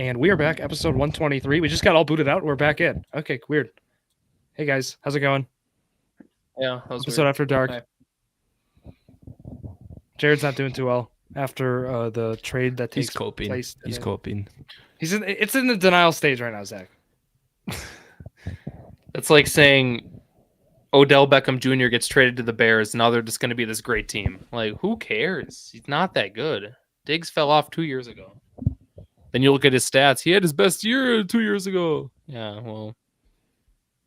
And we are back, episode 123. We just got all booted out. We're back in. Okay, weird. Hey guys, how's it going? Yeah, that was Episode weird. after dark. Hi. Jared's not doing too well after the trade that He's takes coping. place. He's coping. It's in the denial stage right now, Zach. That's like saying Odell Beckham Jr. gets traded to the Bears, and now they're just going to be this great team. Like, who cares? He's not that good. Diggs fell off 2 years ago. Then you look at his stats. He had his best year 2 years ago. Yeah, well,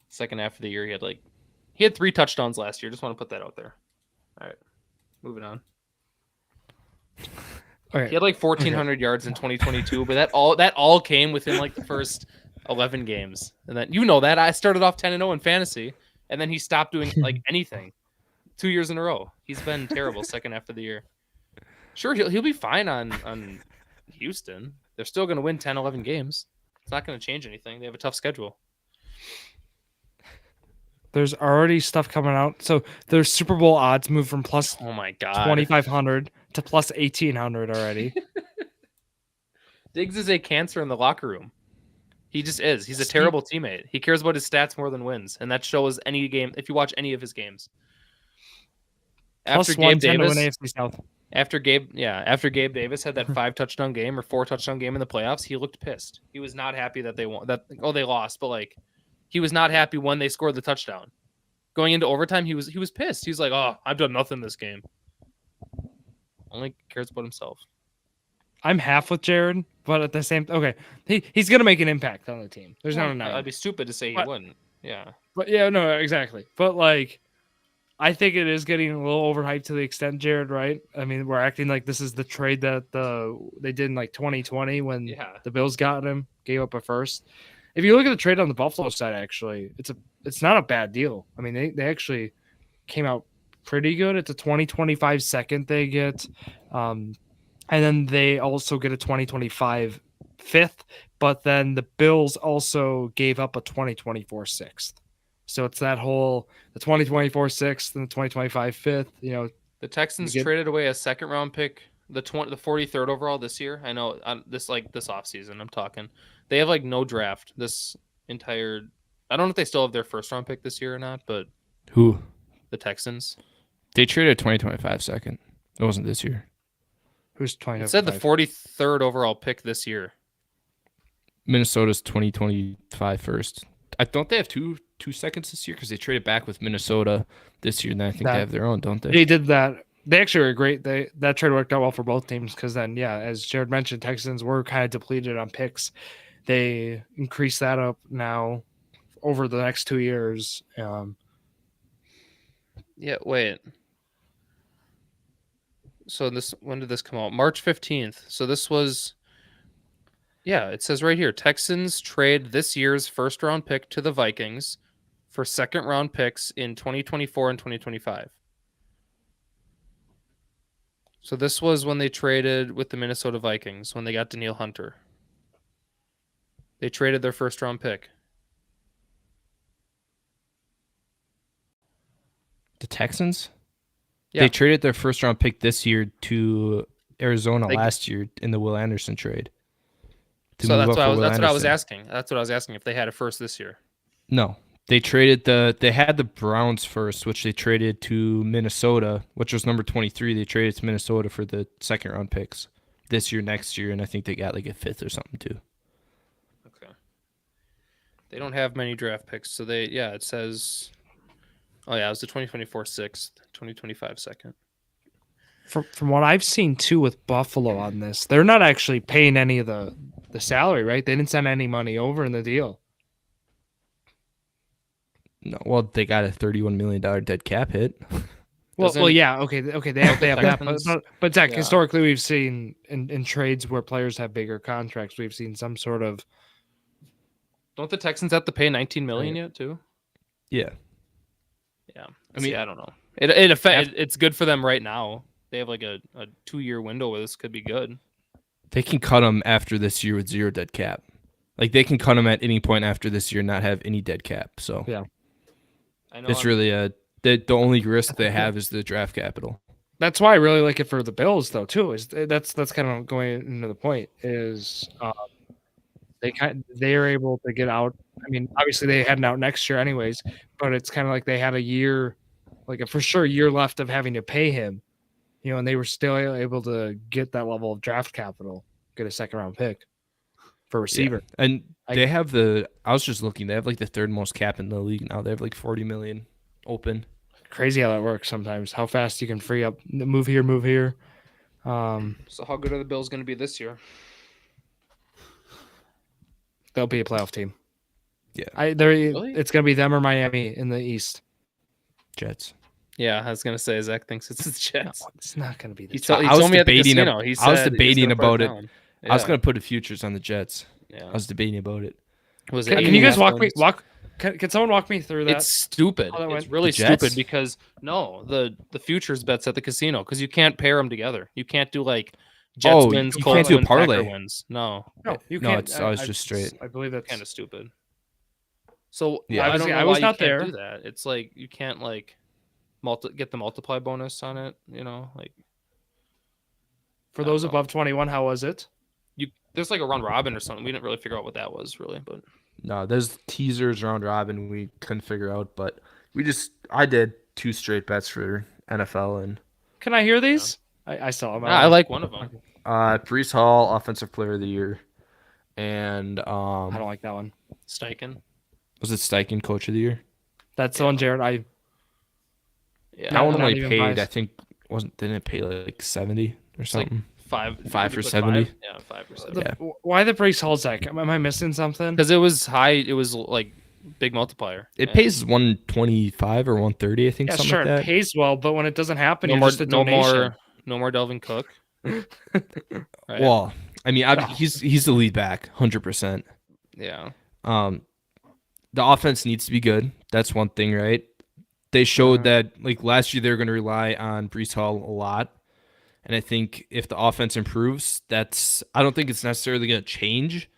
second half of the year, he had 3 touchdowns last year. Just want to put that out there. All right, moving on. Okay. He had like 1,400 yards in 2022, but that all came within like the first 11 games. And then that I started off 10-0 in fantasy, and then he stopped doing like anything 2 years in a row. He's been terrible second half of the year. Sure, he'll be fine on Houston. They're still going to win 10, 11 games. It's not going to change anything. They have a tough schedule. There's already stuff coming out. So their Super Bowl odds moved from plus Oh my god, 2,500 to plus 1,800 already. Diggs is a cancer in the locker room. He just is. He's a terrible teammate. He cares about his stats more than wins, and that shows any game if you watch any of his games. Plus After Gabe Davis, AFC South. After Gabe Davis had that 5 touchdown game or 4 touchdown game in the playoffs, he looked pissed. He was not happy that they won. They lost, but like he was not happy when they scored the touchdown. Going into overtime, he was pissed. He was like, "Oh, I've done nothing this game." Only cares about himself. I'm half with Jared, but at the same he's gonna make an impact on the team. There's no denying. I'd be stupid to say he wouldn't. Yeah. But yeah, no, exactly. But like I think it is getting a little overhyped to the extent, Jared, right? I mean, we're acting like this is the trade that they did in like 2020 when the Bills got him, gave up a first. If you look at the trade on the Buffalo side, actually, it's not a bad deal. I mean, they actually came out pretty good. It's a 2025 second they get. And then they also get a 2025 fifth, but then the Bills also gave up a 2024 sixth. So it's that whole the 2024 sixth and the 2025 fifth. The Texans traded away a second round pick, the 43rd overall this year. I know this offseason. I'm talking. They have like no draft this entire. I don't know if they still have their first round pick this year or not, but who? The Texans. They traded a 2025 second. It wasn't this year. Who's 20? It said the 43rd overall pick this year. Minnesota's 2025 first. I don't they have two seconds this year because they traded back with Minnesota this year, and I think they have their own, don't they? They did that. They actually were great. That trade worked out well for both teams because then, as Jared mentioned, Texans were kind of depleted on picks. They increased that up now over the next 2 years. Wait. So when did this come out? March 15th. So this was. Yeah, it says right here, Texans trade this year's first round pick to the Vikings for second round picks in 2024 and 2025. So this was when they traded with the Minnesota Vikings, when they got Danielle Hunter. They traded their first round pick. The Texans? Yeah. They traded their first round pick this year to Arizona last year in the Will Anderson trade. So that's what I was asking. That's what I was asking, if they had a first this year. No. They had the Browns first, which they traded to Minnesota, which was number 23. They traded to Minnesota for the second round picks this year, next year, and I think they got like a fifth or something too. Okay. They don't have many draft picks, so it says it was the 2024 sixth, 2025 second. From what I've seen too with Buffalo on this, they're not actually paying any of the salary, right? They didn't send any money over in the deal. No, well, they got a $31 million dead cap hit. Well, yeah, okay, they have that, but Zach, historically, we've seen in trades where players have bigger contracts, we've seen some sort of. Don't the Texans have to pay $19 million yet too? Yeah. Yeah, I mean, I don't know. It's good for them right now. They have like a 2-year window where this could be good. They can cut them after this year with zero dead cap. Like they can cut them at any point after this year and not have any dead cap. So yeah, I know it's really the only risk they have is the draft capital. That's why I really like it for the Bills though too. Is that's kind of going into the point is they are able to get out. I mean, obviously they heading out next year anyways, but it's kind of like they had a year, like a for sure year left of having to pay him, and they were still able to get that level of draft capital, get a second round pick for receiver. Yeah. And they have I was just looking, they have like the third most cap in the league now. They have like 40 million open. Crazy how that works sometimes. How fast you can free up, move here. So how good are the Bills going to be this year? They'll be a playoff team. Yeah. Really? It's going to be them or Miami in the East. Jets. Yeah, I was going to say Zach thinks it's the Jets. No, it's not going to be the Jets. He told me at the casino. I was debating about it. Yeah. I was going to put the futures on the Jets. Yeah. I was debating about it. Can you guys can someone walk me through that? It's stupid. It's really stupid because the futures bets at the casino because you can't pair them together. You can't do like Jets wins, you Colts can't do a wins, parlay. Packer wins. No, you no, can't. it's always just straight. I believe that's kind of stupid. So yeah, I don't know I why was you not can't there. do that. It's like you can't like get the multiply bonus on it. Like for those above 21. How was it? There's like a round robin or something. We didn't really figure out what that was really, but no, there's teasers round robin we couldn't figure out, but I did 2 straight bets for NFL and. Can I hear these? Yeah. I still. I like one of them. Brees Hall, Offensive Player of the Year, and I don't like that one. Steichen. Was it Steichen Coach of the Year? That's the one, Jared. That one only paid. I think didn't it pay like 70 or something? Like 5 for 70. Yeah, 5 for 70. Why the Brees Hall, Zack? Am I missing something? Because it was high. It was like big multiplier. It pays 125 or 130, I think. Yeah, something sure, like that. it pays well, but when it doesn't happen, no you're more, just a no donation. more Delvin Cook. Right? Well, I mean, he's the lead back, 100%. Yeah. The offense needs to be good. That's one thing, right? They showed that like last year they were going to rely on Brees Hall a lot. And I think if the offense improves, I don't think it's necessarily going to change.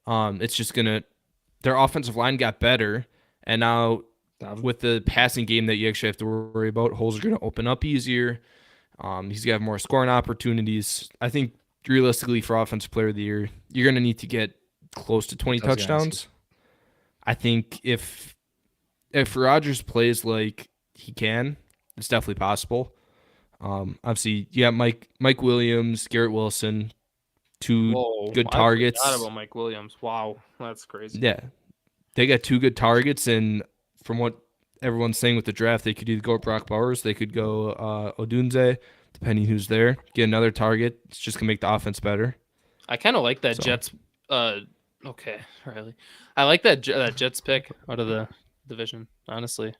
It's just their offensive line got better. And now with the passing game that you actually have to worry about, holes are going to open up easier. He's going to have more scoring opportunities. I think realistically for Offensive Player of the Year, you're going to need to get close to 20 touchdowns. I think if Rodgers plays like he can, it's definitely possible. Obviously, yeah, Mike Williams, Garrett Wilson, 2 good targets. I forgot about Mike Williams. Wow, that's crazy. Yeah, they got 2 good targets, and from what everyone's saying with the draft, they could either go Brock Bowers, they could go Odunze, depending who's there. Get another target. It's just gonna make the offense better. I kind of like that Jets. Okay, Riley. I like that Jets pick out of the division. Honestly.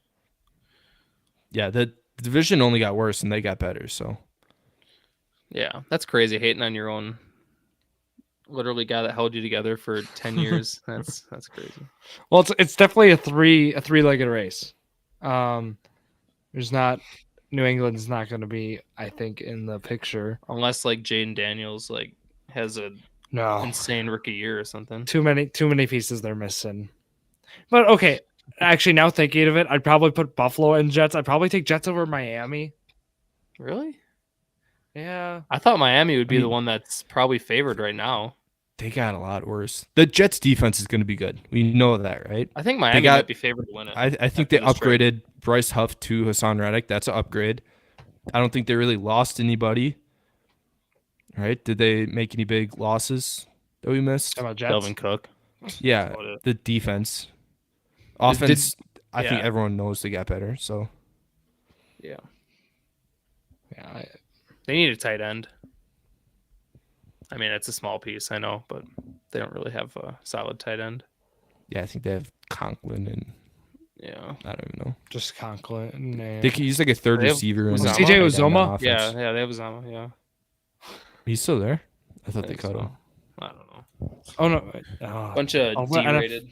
Yeah, the division only got worse and they got better. So. Yeah, that's crazy. Hating on your own. Literally guy that held you together for 10 years. That's crazy. Well, it's definitely a three-legged race. There's not New England's not going to be, I think, in the picture unless like Jaden Daniels like has a insane rookie year or something. Too many pieces they're missing. But okay, actually now thinking of it, I'd probably put Buffalo and Jets. I'd probably take Jets over Miami. Really? Yeah. I thought Miami would be the one that's probably favored right now. They got a lot worse. The Jets defense is going to be good. We know that, right? I think Miami might be favored to win it. I think they upgraded Bryce Huff to Hassan Reddick. That's an upgrade. I don't think they really lost anybody. Right? Did they make any big losses that we missed? Delvin Cook. Yeah, the defense. Offense, I think everyone knows they got better. So, yeah. They need a tight end. I mean, it's a small piece, I know, but they don't really have a solid tight end. Yeah, I think they have Conklin and I don't even know. Just Conklin. They could use like a third receiver. Was CJ Uzomah? Yeah, they have Uzomah. Yeah. He's still there. I thought they cut him. I don't know. Oh no, bunch of D-rated.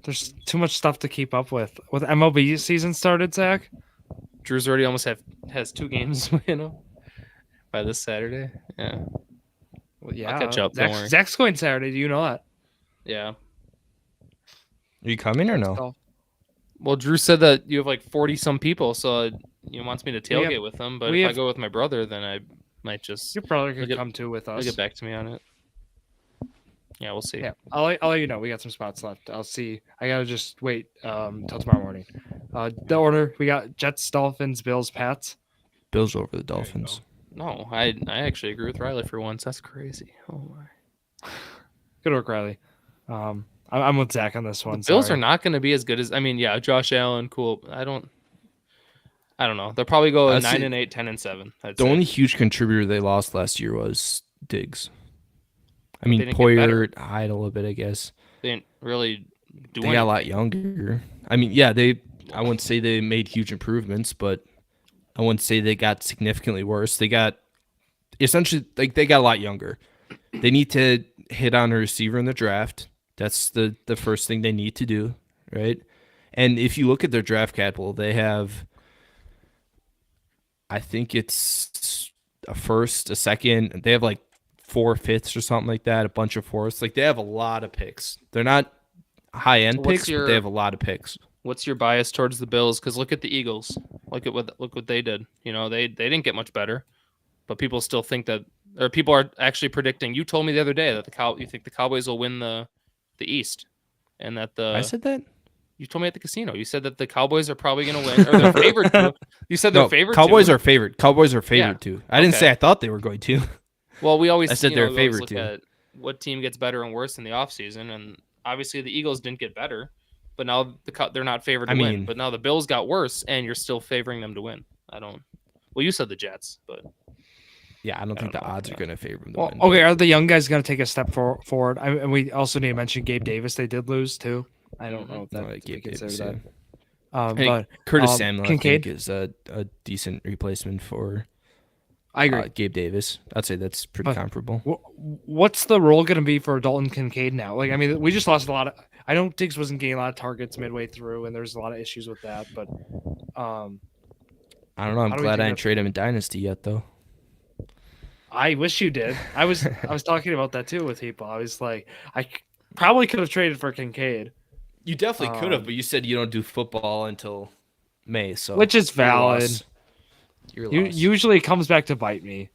There's too much stuff to keep up with. With MLB season started, Zach. Drew's already almost has 2 games, by this Saturday. Yeah. Well, yeah. I'll catch up. Don't worry. Zach's going Saturday. Do you know that? Yeah. Are you coming or no? Well, Drew said that you have like 40-some people, so he wants me to tailgate with them. But if I go with my brother, then I might just. Your brother could come too with us. He'll get back to me on it. Yeah, we'll see. Yeah, I'll let you know. We got some spots left. I'll see. I gotta just wait till tomorrow morning. The order we got: Jets, Dolphins, Bills, Pats. Bills over the Dolphins. No, I actually agree with Riley for once. That's crazy. Oh my. Good work, Riley. I'm with Zach on this one. The Bills are not going to be as good as Josh Allen, cool. I don't know. They'll probably go 9-8, 10-7. The only huge contributor they lost last year was Diggs. I mean, Poyer hide a little bit, I guess. They didn't really do They got a lot younger. I mean, yeah, I wouldn't say they made huge improvements, but I wouldn't say they got significantly worse. They got essentially they got a lot younger. They need to hit on a receiver in the draft. That's the first thing they need to do, right? And if you look at their draft capital, they have, I think it's a first, a second. They have like 4 fifths or something like that, a bunch of fourths. Like they have a lot of picks. They're not high-end picks, but they have a lot of picks. What's your bias towards the Bills? Because look at the Eagles. Look what they did. You know, they didn't get much better, but people still think that, or people are actually predicting. You told me the other day that you think the Cowboys will win the East, and that I said that. You told me at the casino. You said that the Cowboys are probably going to win, or they're favored to. You said they're favored. Cowboys are favored. Cowboys are favored too. I didn't say I thought they were going to. Well, I said they're favored too. At what team gets better and worse in the offseason, and obviously the Eagles didn't get better, but now they're not favored to win. But now the Bills got worse, and you're still favoring them to win. Well, you said the Jets, but yeah, I don't think the odds are going to favor them to win. Okay, are the young guys going to take a step forward? And we also need to mention Gabe Davis. They did lose too. I don't know if that Gabe Davis. But Curtis Samuel, Kincaid, I think, is a decent replacement for. I agree. Gabe Davis. I'd say that's pretty comparable. What's the role going to be for Dalton Kincaid now? Like, I mean, we just lost a lot of. I know Diggs wasn't getting a lot of targets midway through, and there's a lot of issues with that. But I don't know. I'm glad I didn't trade him in Dynasty yet, though. I wish you did. I was talking about that too with people. I was like, I probably could have traded for Kincaid. You definitely could have, but you said you don't do football until May, so which is valid. Usually it comes back to bite me.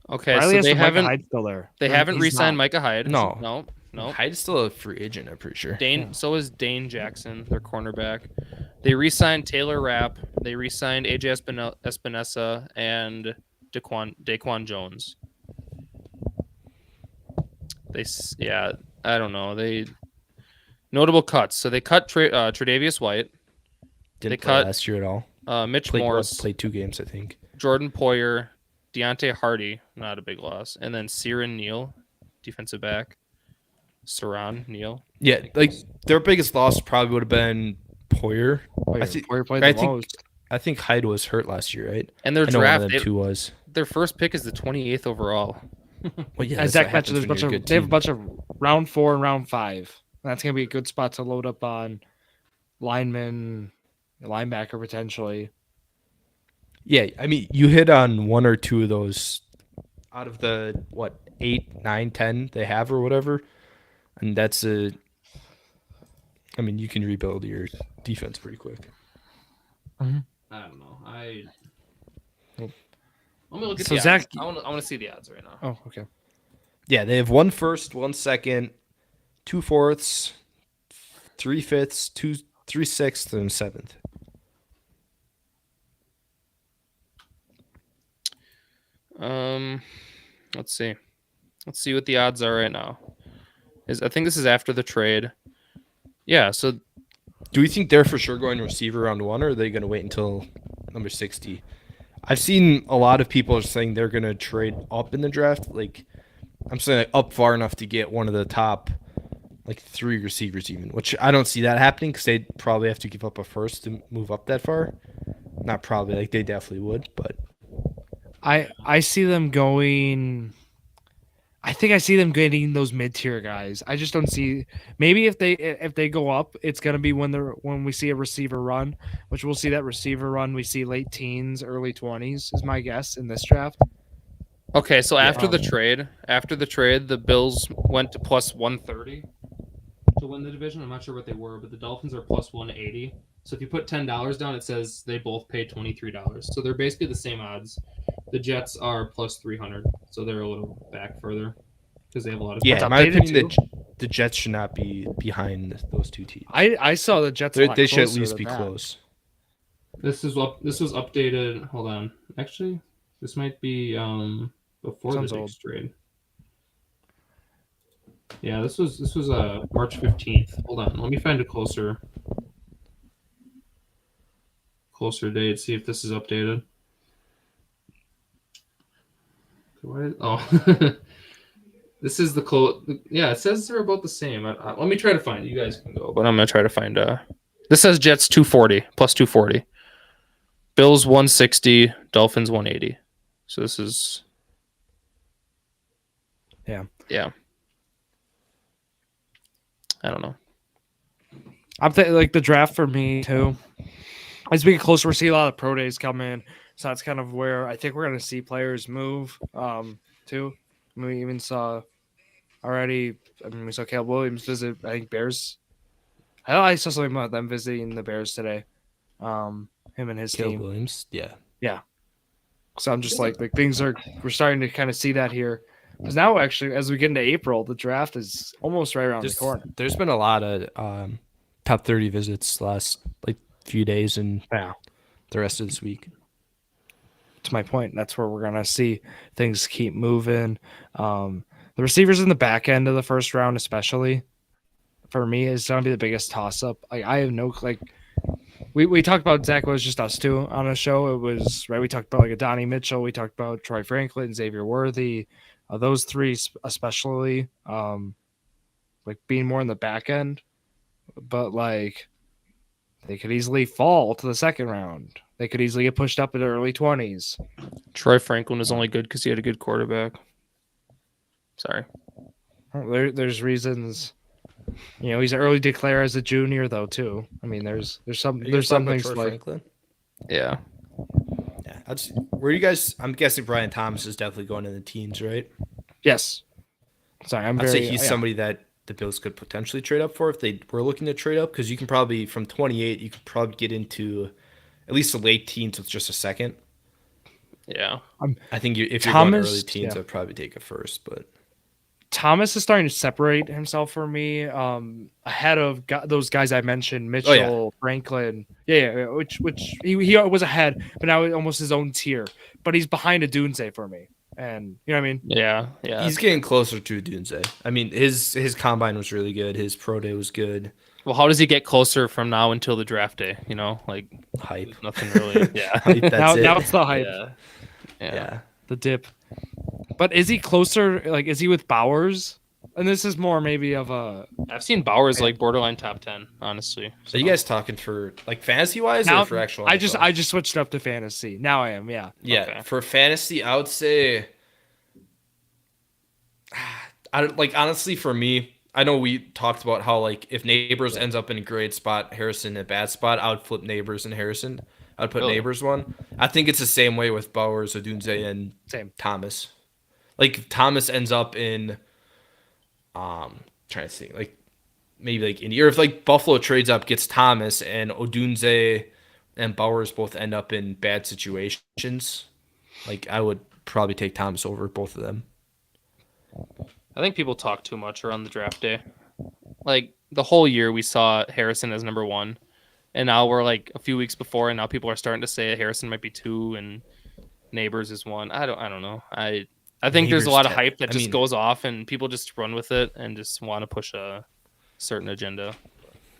Okay, Riley so they haven't. Hyde still there. They haven't re-signed Micah Hyde. No. Hyde's still a free agent, I'm pretty sure. So is Dane Jackson, their cornerback. They re-signed Taylor Rapp. They re-signed AJ Espinosa and Daquan Jones. I don't know. They notable cuts. So they cut Tre'Davious White. Didn't play last year at all. Mitch Morse played 2 games, I think. Jordan Poyer, Deontay Hardy, not a big loss, and then Ciaran Neal, defensive back. Saran Neal. Yeah, like their biggest loss probably would have been Poyer. Poyer played the most. I think Hyde was hurt last year, right? And their draft, one of them two was. Their first pick is the 28th overall. Well, yeah, as Zack mentioned, they have a bunch of round 4 and round 5. That's gonna be a good spot to load up on linemen, linebacker potentially. Yeah, I mean, you hit on 1 or 2 of those out of the 8, 9, 10 they have or whatever, and that's I mean, you can rebuild your defense pretty quick. Mm-hmm. I don't know. Let me look at the Zach, odds. I want to see the odds right now. Oh, okay. Yeah, they have 1 first, 1 second, 2 fourths, 3 fifths, 3 sixths, and 7th. Let's see. Let's see what the odds are right now. I think this is after the trade. Yeah, so do we think they're for sure going receiver round 1, or are they going to wait until number 60? I've seen a lot of people are saying they're going to trade up in the draft. Like, I'm saying like up far enough to get one of the top 3 receivers even, which I don't see that happening because they'd probably have to give up a first to move up that far. Not probably, like they definitely would, but I see them going. I think I see them getting those mid-tier guys. I just don't see. Maybe if they go up, it's gonna be when we see a receiver run, which we'll see that receiver run. We see late teens, early 20s is my guess in this draft. Okay, so after the trade, the Bills went to plus 130 to win the division. I'm not sure what they were, but the Dolphins are plus 180. So if you put $10 down, it says they both pay $23. So they're basically the same odds. The Jets are plus 300, so they're a little back further because they have a lot of. Yeah, It's in my updated opinion, too? the Jets should not be behind those two teams. I saw the Jets. A lot They should at closer least than be that. close. This was updated. Hold on, actually, this might be before Sounds the old. Diggs trade. Yeah, this was March 15th. Hold on, let me find a closer date. See if this is updated. Oh, this is the close. Yeah, it says they're about the same. Let me try to find it. You guys can go, but I'm gonna try to find. This says Jets 240 plus 240. Bills 160, Dolphins 180. So this is. Yeah. I don't know. I'm thinking like the draft for me too. As we get closer, we're seeing a lot of pro days come in, so that's kind of where I think we're going to see players move. Too. We even saw already. I mean, we saw Caleb Williams visit. I think Bears. I saw something about them visiting the Bears today. Him and his Caleb team. Williams, yeah. So I'm just like things are. We're starting to kind of see that here. Because now, actually, as we get into April, the draft is almost right around the corner. There's been a lot of top 30 visits last few days and the rest of this week. To my point, that's where we're gonna see things keep moving. The receivers in the back end of the first round, especially for me, is gonna be the biggest toss up. Like I have no We talked about Zack was just us two on a show. It was right. We talked about like a Donnie Mitchell. We talked about Troy Franklin, Xavier Worthy. Those three especially, like being more in the back end, but like they could easily fall to the second round. They could easily get pushed up in the early 20s. Troy Franklin is only good because he had a good quarterback. Sorry. There's reasons. You know, he's an early declare as a junior though too. I mean, there's some things like Franklin? Yeah. Yeah. Where you guys? I'm guessing Brian Thomas is definitely going in the teens, right? yes. Sorry, I'd say he's somebody that the Bills could potentially trade up for if they were looking to trade up, because you can probably from 28 you could probably get into at least the late teens with just a second. Yeah. I think if you're going early teens, I'd probably take it first, but Thomas is starting to separate himself for me ahead of those guys I mentioned, Mitchell, Franklin. Yeah, which he was ahead, but now almost his own tier. But he's behind a Dunze for me. And you know what I mean? Yeah. He's getting closer to Dunze. I mean, his combine was really good. His pro day was good. Well, how does he get closer from now until the draft day? You know, like hype. Nothing really. Yeah. Hype, now it's the hype. Yeah. The dip. But is he closer? Like, is he with Bowers? And this is more maybe of a. I've seen Bowers like borderline top 10, honestly. So. Are you guys talking for like fantasy wise or for actual? I just switched up to fantasy. Now I am, yeah. Yeah. Okay. For fantasy, I would say. Honestly, for me, I know we talked about how like if Neighbors ends up in a great spot, Harrison in a bad spot, I would flip Neighbors and Harrison. I'd put Neighbors one. I think it's the same way with Bowers, Odunze, and Thomas. Like if Thomas ends up in, trying to think, like maybe like Indy, or if like Buffalo trades up, gets Thomas, and Odunze and Bowers both end up in bad situations, like I would probably take Thomas over both of them. I think people talk too much around the draft day. Like the whole year we saw Harrison as number 1. And now we're like a few weeks before, and now people are starting to say Harrison might be 2 and Neighbors is 1. I don't know. I think there's a lot of hype that just goes off, and people just run with it and just want to push a certain agenda.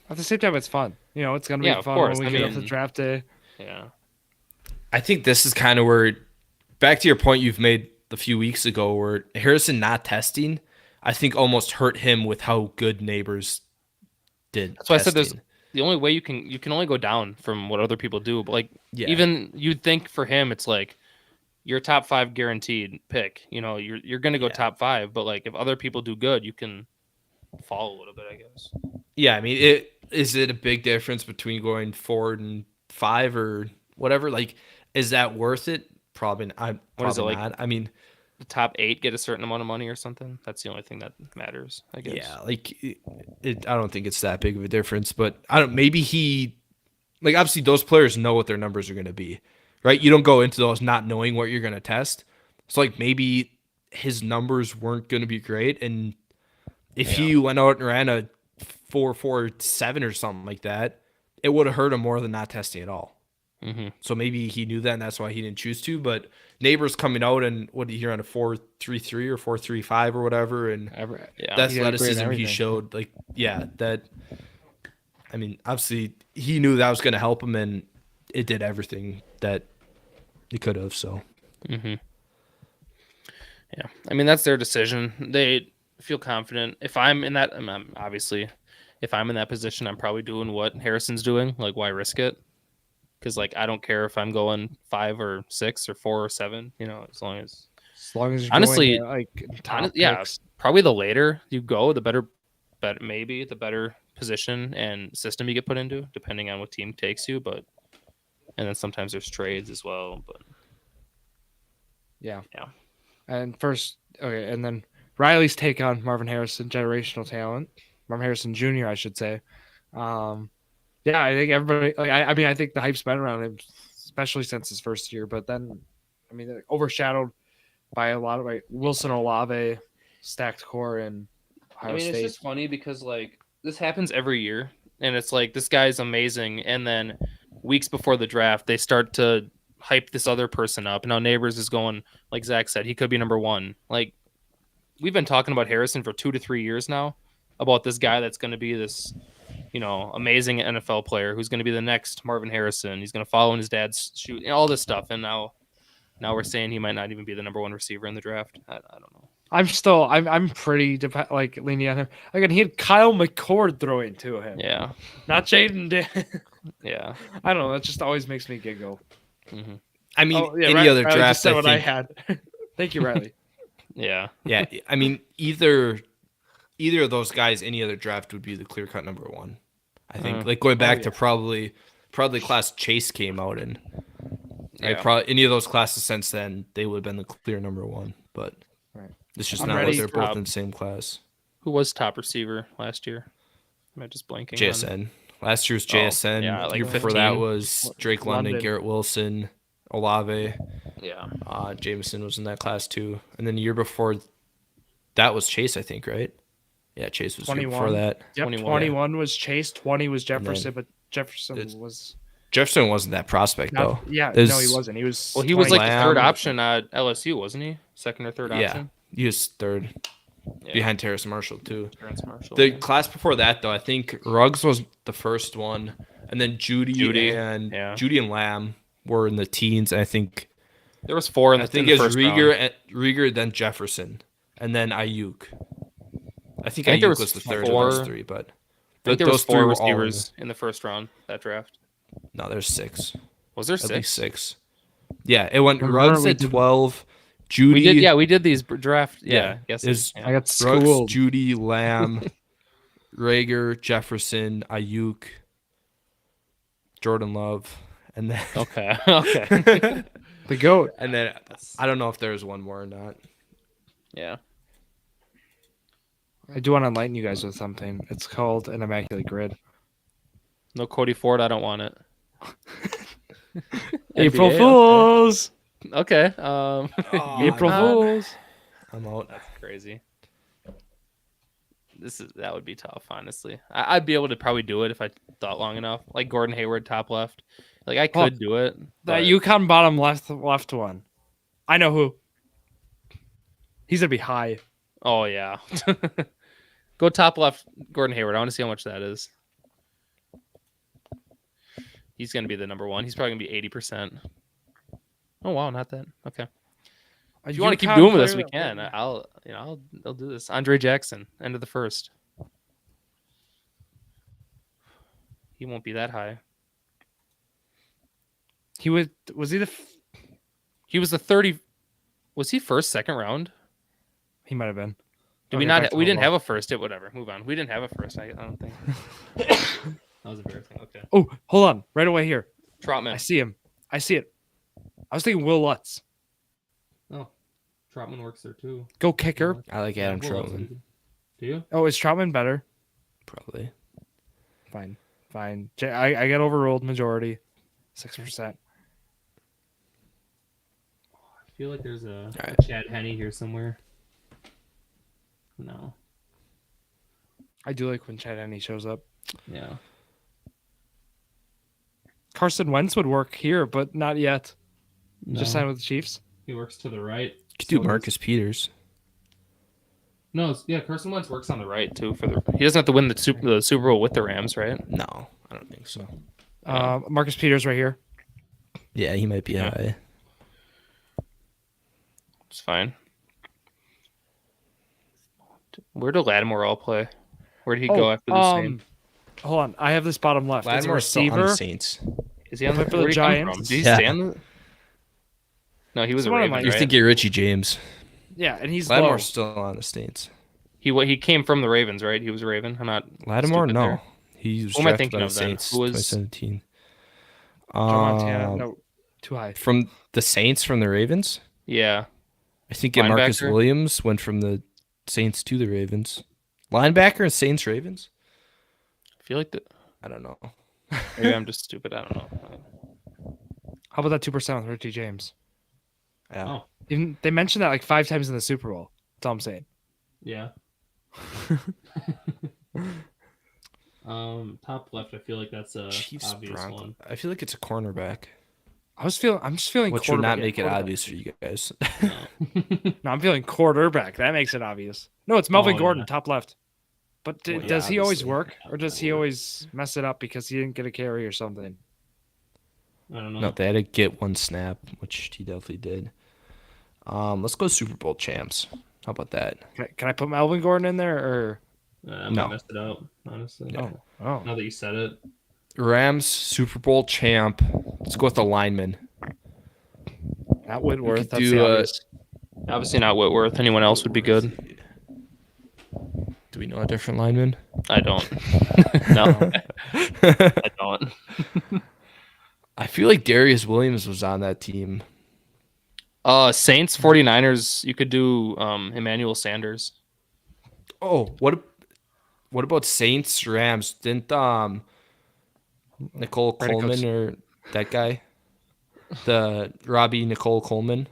At the same time, it's fun. You know, it's gonna be fun when we get up to draft day. Yeah. I think this is kind of where, back to your point you've made a few weeks ago, where Harrison not testing, I think almost hurt him with how good Neighbors did. That's why I said there's. The only way you can only go down from what other people do. But like even you'd think for him, it's like your top 5 guaranteed pick. You know, you're gonna go top 5. But like if other people do good, you can fall a little bit, I guess. Yeah, I mean, is it a big difference between going 4 and 5 or whatever? Like, is that worth it? Probably not. What is it like? Not. I mean, the top 8 get a certain amount of money or something. That's the only thing that matters, I guess. Yeah, like I don't think it's that big of a difference, but I don't. Maybe he like obviously those players know what their numbers are going to be, right? You don't go into those not knowing what you're going to test. So like maybe his numbers weren't going to be great, and if he went out and ran a 4.47 or something like that, it would have hurt him more than not testing at all. Mm-hmm. So maybe he knew that, and that's why he didn't choose to. But Neighbors coming out and what did he hear on a 4.33 or 4.35 or whatever, and that athleticism he showed, like that. I mean, obviously he knew that was going to help him, and it did everything that it could have. So, yeah, I mean that's their decision. They feel confident. If I'm in that, obviously, if I'm in that position, I'm probably doing what Harrison's doing. Like, why risk it? Because like I don't care if I'm going 5 or 6 or 4 or 7. You know, as long as you're honestly, going, like top picks. probably the later you go, the better. But maybe the better position and system you get put into, depending on what team takes you. But and then sometimes there's trades as well. But yeah. And and then Riley's take on Marvin Harrison, generational talent, Marvin Harrison Jr. I should say. I think everybody. I think the hype's been around him, especially since his first year. But then, overshadowed by a lot of Wilson Olave, stacked core, and Ohio State. It's just funny because like this happens every year, and it's like this guy's amazing, and then weeks before the draft, they start to hype this other person up. Now Neighbors is going, like Zach said, he could be number 1. Like we've been talking about Harrison for 2 to 3 years now, about this guy that's going to be this, amazing NFL player who's going to be the next Marvin Harrison. He's going to follow in his dad's shoot, all this stuff, and now we're saying he might not even be the number 1 receiver in the draft. I don't know. I'm pretty leaning on him. Again, he had Kyle McCord throwing to him. Yeah. Not Jaden. Yeah. I don't know. That just always makes me giggle. Mm-hmm. I mean, any other Riley draft, just said what I had. Thank you, Riley. Yeah. Yeah. I mean, either of those guys, any other draft would be the clear-cut number 1. I think, like going back to probably class Chase came out in. Probably any of those classes since then, they would have been the clear number 1. But it's just not like they're both in the same class. Who was top receiver last year? Am I just blanking? JSN. Last year was JSN. Year before that was Drake London, Garrett Wilson, Olave. Yeah. Jameson was in that class too. And then the year before that was Chase, I think, right? Yeah, Chase was 21. Before that. Yep, 21 was Chase, 20 was Jefferson, but Jefferson wasn't that prospect though. Yeah, no, he wasn't. He was he was like the third option at LSU, wasn't he? Second or third option? He was third. Behind Terrace Marshall too. The class before that though, I think Ruggs was the first one, and then Judy and Lamb were in the teens. And I think there was 4 in the. I think it was Rieger, then Jefferson, and then Ayuk. I think Ayuk was the third of those 3, but there was 4 receivers in the first round that draft. No, there's 6. Was there 6? At least 6. Yeah, it went Ruggs at 12. Judy. We did these draft. Yeah, I guess I got schooled. Ruggs, Judy, Lamb, Rager, Jefferson, Ayuk, Jordan Love, and then okay, the GOAT. And then I don't know if there's one more or not. Yeah, I do want to enlighten you guys with something. It's called an Immaculate Grid. No Cody Ford. I don't want it. April Fools. Okay. April Fools. I'm out. That's crazy. That would be tough, honestly. I'd be able to probably do it if I thought long enough. Like Gordon Hayward, top left. Like I could do it. That UConn bottom left one. I know who. He's gonna be high. Oh yeah. Go top left, Gordon Hayward. I want to see how much that is. He's gonna be the number 1. He's probably gonna be 80%. Oh wow, not that. Okay. If you want to keep doing with this, we can. I'll do this. Andre Jackson, end of the first. He won't be that high. He was he was the 30. Was he first, second round? He might have been. Did we not? We didn't have a first. Whatever. Move on. We didn't have a first. I don't think. That was embarrassing. Okay. Oh, hold on. Right away here. Trotman. I see him. I see it. I was thinking Will Lutz. Oh, Trotman works there too. Go kicker. I like Adam Trotman. Do you? Oh, is Trotman better? Probably. Fine. Fine. I get overruled majority. 6%. I feel like there's a right. Chad Henne here somewhere. No. I do like when Chad Henne shows up. Yeah. Carson Wentz would work here, but not yet. No. Just signed with the Chiefs. He works to the right. Could do Marcus Peters. No, Carson Wentz works on the right too. He doesn't have to win the Super Bowl with the Rams, right? No, I don't think so. Marcus Peters right here. Yeah, he might be high. It's fine. Where did Lattimore all play? Where did he go after the Saints? Hold on, I have this bottom left. Lattimore's It's a receiver. still on the Saints. Is he on the, for the where'd he come Giants? from? Did he Yeah. stay on the... No, he was a One of Raven, my- right? You're thinking Richie James. Yeah, and he's Lattimore's low. still on the Saints. He came from the Ravens, right? He was a Raven. I'm not Lattimore, stupid no. there. He was Who am I drafted thinking by the of then? Saints Who was- 2017. Joe Montana. No, too high. From the Saints from the Ravens? Yeah. I think Marcus Linebacker? Williams went from the Saints to the Ravens. Linebacker and Saints Ravens? I feel like I don't know. maybe I'm just stupid. I don't know. How about that 2% with Richie James? Yeah. Oh. Even they mentioned that like 5 times in the Super Bowl. That's all I'm saying. Yeah. Top left, I feel like that's a Chiefs obvious Broncos. one. I feel like it's a cornerback. I'm just feeling. Which would not make it quarterback. obvious for you guys. No, I'm feeling quarterback. That makes it obvious. No, it's Melvin Oh, Gordon, yeah. top left. But Well, yeah, does he always obviously. work, or does he always mess it up because he didn't get a carry or something? I don't know. No, they had to get one snap, which he definitely did. Let's go Super Bowl champs. How about that? Can I put Melvin Gordon in there, or I No. messed it up, honestly. No. oh, Now that you said it. Rams Super Bowl champ. Let's go with the lineman. not Whitworth? could That's do, the obvious. Obviously not Whitworth. Anyone else would be good. Do we know a different lineman? I don't. No, I don't. I feel like Darius Williams was on that team. Saints, 49ers, you could do Emmanuel Sanders. Oh, what about Saints Rams? Didn't Nicole Brandon Coleman Cooks. or that guy? The Robbie Nicole Coleman?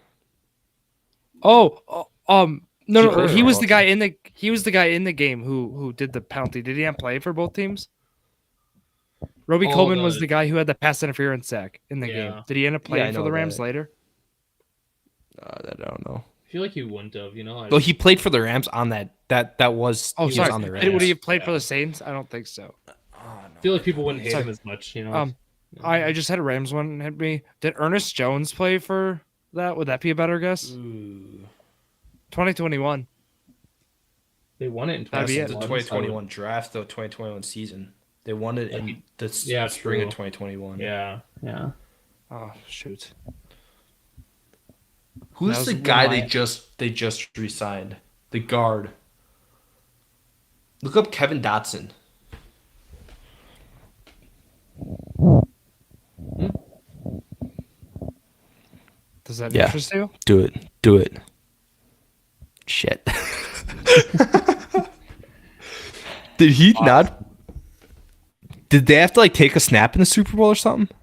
No, Keeper he or was the guy offense? in the game who did the penalty. Did he not play for both teams? Roby Oh, Coleman was the guy who had the pass interference sack in the Yeah. game. Did he end up Yeah, I playing for know the Rams that. later? That I don't know. I feel like he wouldn't have, you know. Well, he played for the Rams on that was Oh, he sorry. was on the Rams. Would he have played for the Saints? I don't think so. I feel like people wouldn't hate Sorry. him as much, you know. I just had a Rams one hit me. Did Ernest Jones play for that? Would that be a better guess? 2021. They won it in That'd be it. 2021. draft, the 2021 season. They won it in the Yeah, spring of true. 2021. Yeah. Oh shoot. Who's That was the one guy of my- they just re-signed? The guard. Look up Kevin Dotson. Does that Yeah. interest you? Do it. Shit. Did he not? Did they have to like take a snap in the Super Bowl or something?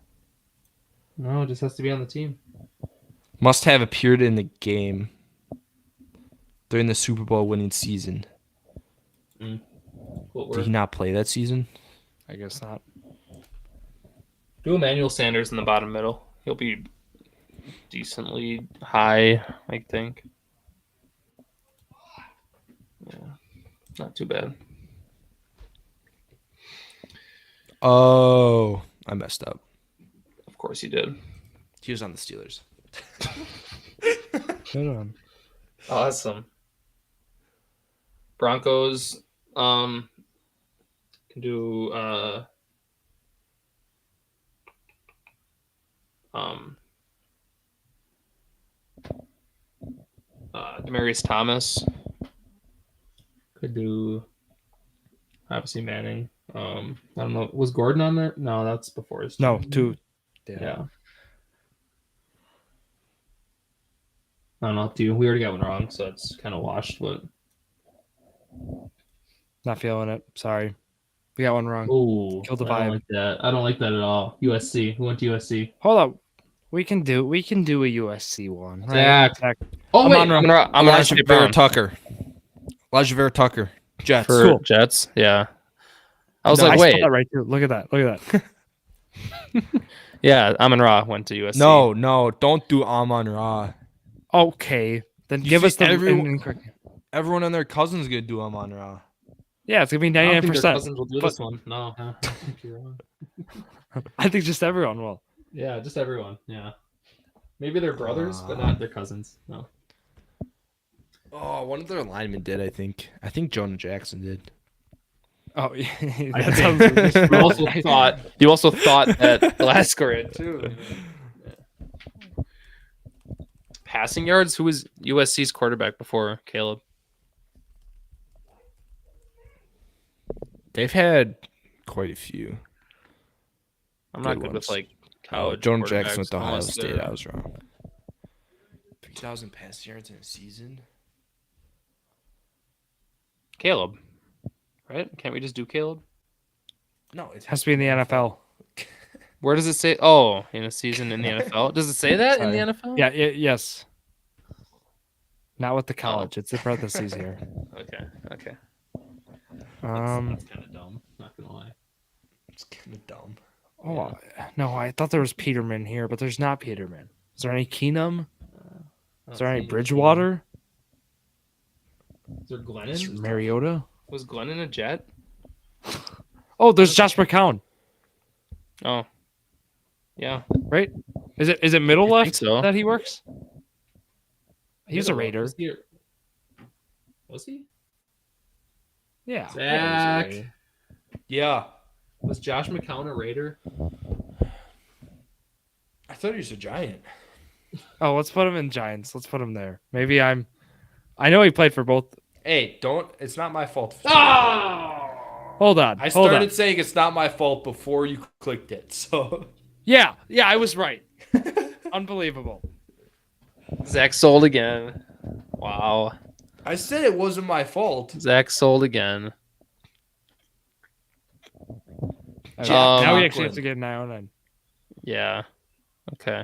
No, it just has to be on the team. Must have appeared in the game during the Super Bowl winning season. Did he not play that season? I guess not. Do Emmanuel Sanders in the bottom middle. He'll be decently high, I think. Yeah, not too bad. Oh, I messed up. Of course he did. He was on the Steelers. Awesome. Broncos can do Demaryius Thomas. Could do obviously Manning. I don't know. Was Gordon on there? No, that's before his No, time. two. Yeah. I don't know. We already got one wrong, so it's kind of washed. But Not feeling it. Sorry. We got one wrong. Ooh, Kill the I don't vibe. like that. I don't like that at all. USC. Who went to USC? Hold up. We can do a USC one. Right? Zach. Zach. Oh, wait. I'm gonna Elijah Vera Tucker. Elijah Vera Tucker. Jets. for Cool. Jets. Yeah. I was No, like, I wait. saw that right too. Look at that. Look at that. Yeah, Amon Ra went to USC. No, don't do Amon Ra. Okay. Then You give see us the Everyone and their cousins gonna do Amon Ra. Yeah, it's gonna be I don't think their 99%. cousins will do But- this one. No, I think you're wrong. I think just everyone will. Yeah, just everyone. Yeah. Maybe they're brothers, but not their cousins. No. Oh, one of their linemen did, I think. I think Jonah Jackson did. Oh, yeah. I That sounds think- You also thought that Glasgow had too. Passing yards. Who was USC's quarterback before Caleb? They've had quite a few. I'm not Good good with ones. like Oh, college. Jonah Jackson quarterbacks with Ohio unless State. they're- I was wrong. 3,000 pass yards in a season? Caleb, right? Can't we just do Caleb? No, it has to be in the NFL. Where does it say? Oh, in a season in the NFL. Does it say that in the Sorry. NFL? Yeah, yes. Not with the college. It's the parentheses here. Okay. That's kind of dumb. Not gonna lie. It's kind of dumb. Oh no, I thought there was Peterman here, but there's not Peterman. Is there any Keenum? Is there any Bridgewater? Is there Is Glennon? there Mariota? Was Glennon a Jet? Oh, there's Josh McCown, Oh, yeah. right? Is it middle I think left so. that he works? He's a Raider. Was he? Yeah. Zack. Yeah. Was Josh McCown a Raider? I thought he was a Giant. Oh, let's put him in Giants. Let's put him there. Maybe I know he played for both. Hey, don't. It's not my fault. Hold on. I hold started on. saying it's not my fault before you clicked it. So Yeah, I was right. Unbelievable. Zach sold again. Wow. I said it wasn't my fault. Zach sold again. Okay, Um, now we actually have to get 909. Yeah. Okay.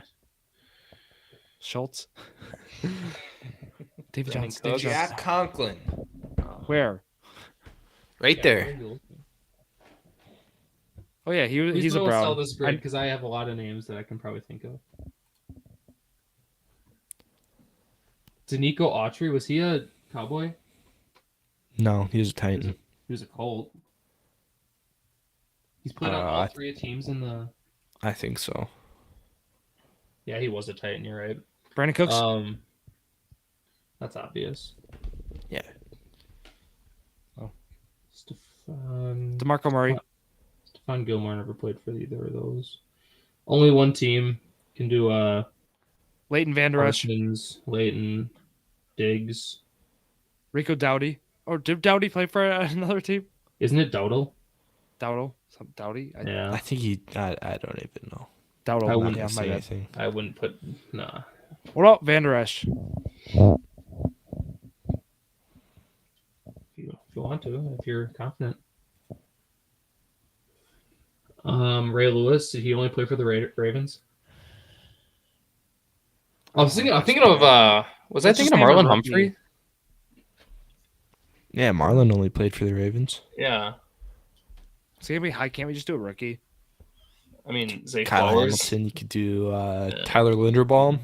Schultz. David Brandon Johnson. David Cooks. Johnson. Jack Conklin. Where? Right there. Oh yeah, he's a Please don't sell Brown. this grid because I have a lot of names that I can probably think of. Danico Autry, was he a Cowboy? No, he was a Titan. He was a Colt. He's played on all three teams in the. I think so. Yeah, he was a Titan. You're right. Brandon Cooks. That's obvious. Yeah. DeMarco Murray. Stephon Gilmore never played for either of those. Only one team can do Leighton Vander Esch. Parsons, Leighton, Diggs. Rico Dowdy. Oh, did Dowdy play for another team? Isn't it Dowdle? Dowdle? Dowdy? Yeah. I think he. I don't even know. Dowdle. I wouldn't yeah, say my bad. anything. I wouldn't put nah. What about Vander Esch? If you want to, if you're confident. Ray Lewis, did he only play for the Ravens? I'm thinking of was I Let's thinking just of name a Marlon rookie. Humphrey? Yeah, Marlon only played for the Ravens. Yeah. It's gonna be high. Can't we just do a rookie? I mean, Zay Kyle Flowers. Hamilton. You could do Tyler Linderbaum.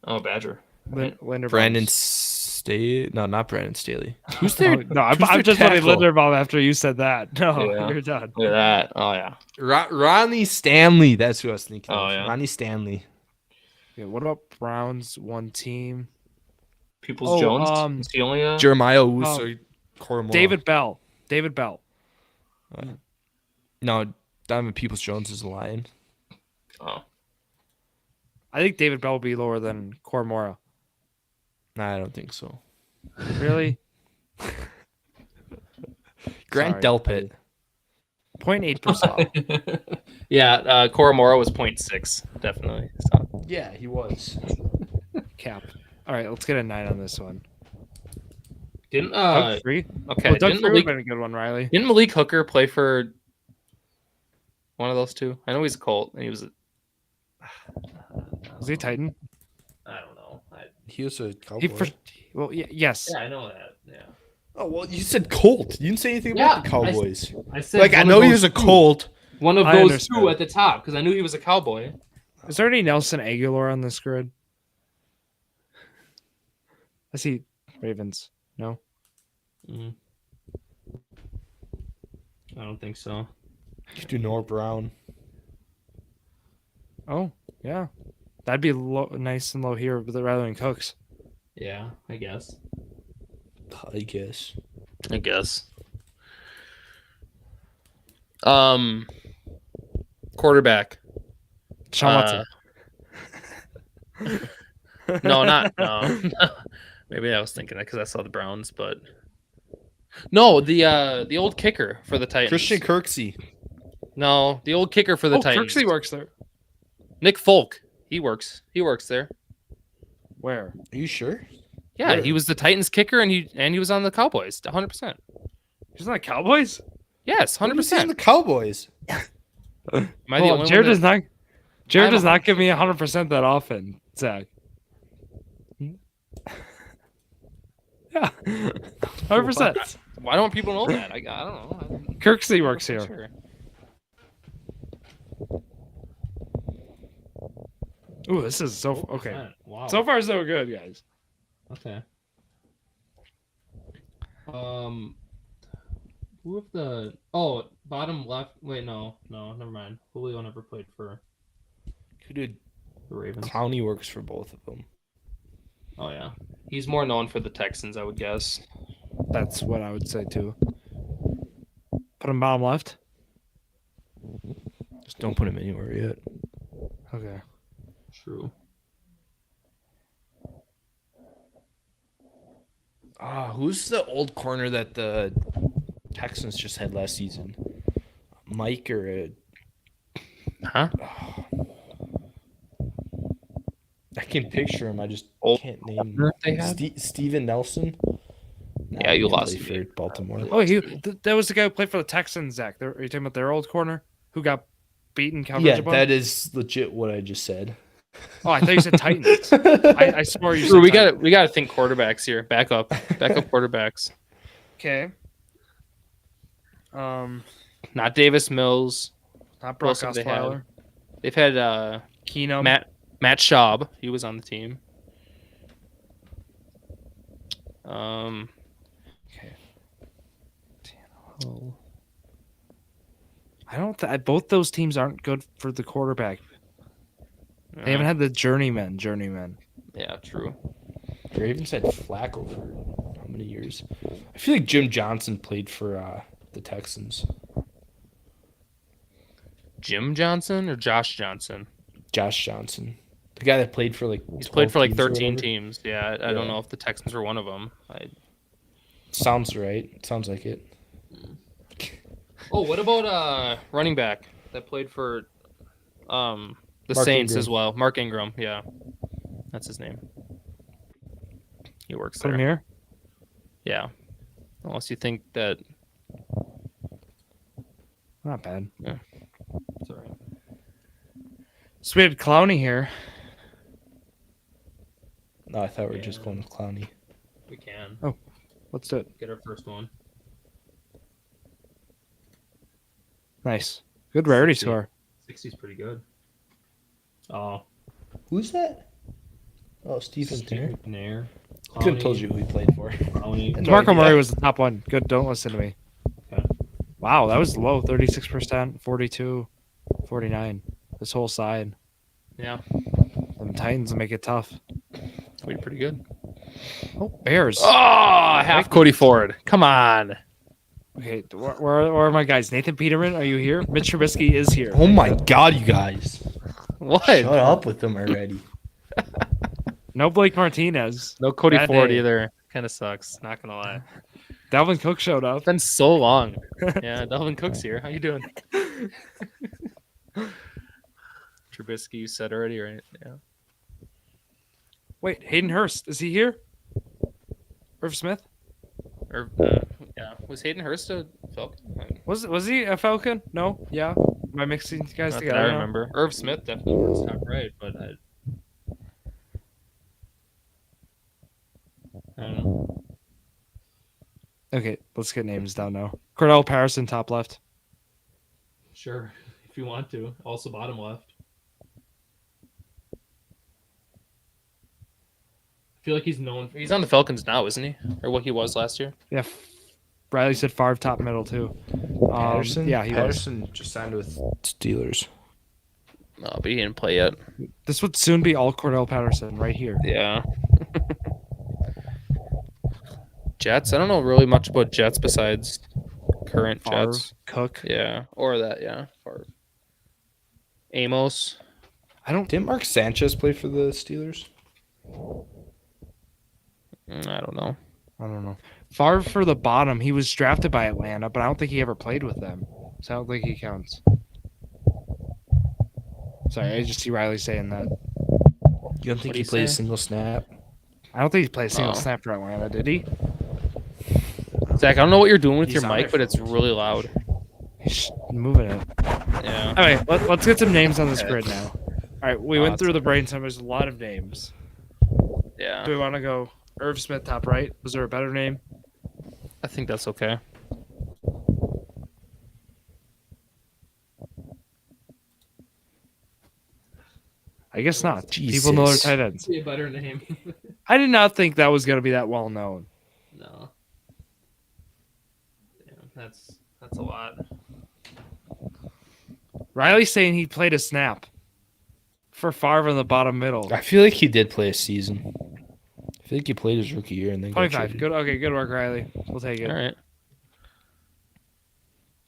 Oh, Badger. Linderbaum. Brandon Staley. No, not Brandon Staley. Who's there? Oh, no, I'm who's their just putting tackle? Linderbaum after you said that. No, Yeah. you're done. Look at that. Oh yeah. Ronnie Stanley. That's who I was thinking. Oh, of. yeah. Ronnie Stanley. Yeah, what about Browns one team? Peoples Jones. Is he only a Jeremiah Owusu. Cormora. David Bell. No, Donovan Peoples-Jones is a Lion. Oh. I think David Bell will be lower than Cormora. Nah, I don't think so. Really? Grant Sorry. Delpit. 0.8%. Yeah, Koromora was 0.6, definitely. So. Yeah, he was. Cap. All right, let's get a 9 on this one. Didn't Doug Free. Okay, Well, Doug didn't Free would have Malik, been a good one, Riley. didn't Malik Hooker play for one of those two? I know he's a Colt, and he was. Was he Titan? I don't know. He was a He Cowboy. well, yes. Yeah, I know that. Yeah. Oh well, you said Colt. You didn't say anything about the Cowboys. I said Like I one know of he those was a two. Colt. One of I those understand. two at the top because I knew he was a Cowboy. Is there any Nelson Aguilar on this grid? I see Ravens. No. I don't think so. You could do Noah Brown. Oh, yeah. That'd be nice and low here, but rather than Cooks. Yeah, I guess. I guess. Quarterback. Sean Watson. No. Maybe I was thinking that because I saw the Browns, but no, the old kicker for the Titans. Christian Kirksey. No, the old kicker for the Titans. Kirksey works there. Nick Folk. He works there. Where? Are you sure? Yeah, Where? he was the Titans kicker, and he was on the Cowboys, 100%. He's not Cowboys? Yes, 100%. The Cowboys. Am I the Well, only Jared one does not. Jared I'm does not give me 100% that often, Zach. Yeah, 100%. Why don't people know that? I don't know. Kirksey works here. Sure. Ooh, this is so okay. Man, wow. So far, so good, guys. Okay. Who of the bottom left? Wait, no, never mind. Julio never played for Who did the Ravens. Clowney works for both of them. Oh yeah. He's more known for the Texans, I would guess. That's what I would say too. Put him bottom left. Just don't put him anywhere yet. Okay. True. Who's the old corner that the Texans just had last season? Mike or Huh? I can picture him. I just Old can't name. corner they had? Steven Nelson. Yeah, you he didn't lost play me. for Baltimore. Oh, that was the guy who played for the Texans, Zach. Are you talking about their old corner who got beaten coverage Yeah, a bunch? that is legit what I just said. Oh, I thought you said Titans. I swore you said Drew, we Titans. got to think quarterbacks here. Back up quarterbacks. Okay. Not Davis Mills. Not Who Brock else have they had? Osweiler. They've had Keenum. Matt Schaub. He was on the team. Okay. I don't. Both those teams aren't good for the quarterback. They haven't had the journeyman. Yeah, true. The Ravens had Flacco for how many years? I feel like Jim Johnson played for the Texans. Jim Johnson or Josh Johnson? Josh Johnson, the guy that played for like He's played for like 12 13 or whatever. teams. Yeah, I don't know if the Texans were one of them. Sounds right. Sounds like it. Oh, what about running back that played for the Mark Saints Ingram. as well? Mark Ingram. Yeah, that's his name. He works Put there. him here. Yeah, unless you think that. Not bad. Yeah, it's all right. So we had Clowney here. No, I thought we were just going with Clowney. We can Let's do it. get our first one. Nice. Good rarity 60. score. 60's pretty good. Oh, Who's that? Oh, Stephen Tanner. Nair. Could have told you who he played for. Clowney. No DeMarco idea. Murray was the top one. Good. Don't listen to me. Okay. Wow, that was low. 36%, 42, 49. This whole side. Yeah, Them Titans make it tough. we pretty good. Oh, Bears. Oh, half Cody Ford. Come on. Okay, where are my guys? Nathan Peterman, are you here? Mitch Trubisky is here. Oh my God, you guys! What? Shut up with them already. No Blake Martinez. No Cody Bad Ford day. either. Kind of sucks. Not gonna lie. Dalvin Cook showed up. It's been so long. Yeah, Dalvin Cook's here. How you doing? Trubisky, you said already, right? Yeah. Wait, Hayden Hurst, is he here? Irv Smith? Or yeah, was Hayden Hurst a Falcon? Was he a Falcon? No. Yeah. Am I mixing these guys Not together? that I now? remember. Irv Smith definitely was top right, but I don't know. Okay, let's get names down now. Cordell Patterson, top left. Sure, if you want to. Also bottom left. I feel like he's known. He's on the Falcons now, isn't he? Or what he was last year? Yeah. Riley said Favre top middle too. Patterson? Yeah, he Patterson just signed with Steelers. No, but he didn't play yet. was. This would soon be all Cordell Patterson right here. Yeah. Jets. I don't know really much about Jets besides current Favre, Jets. Cook. Yeah, or that. Yeah, Favre. Amos. Didn't Mark Sanchez play for the Steelers? I don't know. I don't know. Favre for the bottom. He was drafted by Atlanta, but I don't think he ever played with them. So I don't think he counts. Sorry, I just see Riley saying that. You don't think What'd he he played a say? single snap? I don't think he played a single Oh. snap for Atlanta, did he? Zach, I don't know what you're doing with He's your on mic, it but for it's really loud. He's moving it. Yeah. All right, let's get some names on this grid now. All right, we went Awesome. through the brainstorm. There's a lot of names. Yeah. Do we want to go Irv Smith top right? Was there a better name? I think that's okay. I guess not. Jesus. People know their tight ends. Be a better name. I did not think that was going to be that well known. No. Yeah, that's a lot. Riley's saying he played a snap for Favre in the bottom middle. I feel like he did play a season. I feel like he played his rookie year and then got 25. traded. Good. Okay, good work, Riley. We'll take it. All right.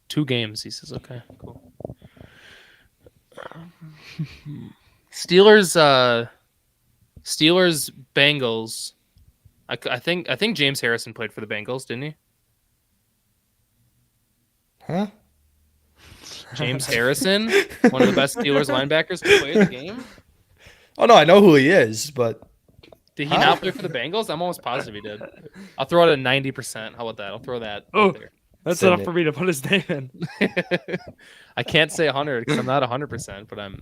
2 games, he says. Okay, cool. Steelers, Bengals. I think James Harrison played for the Bengals, didn't he? Huh? James Harrison, one of the best Steelers linebackers to play the game. Oh no, I know who he is, but Did he not play for the Bengals? I'm almost positive he did. I'll throw it at 90%. How about that? I'll throw that Oh. out there. That's Send enough it. for me to put his name in. I can't say 100 because I'm not 100%, but I'm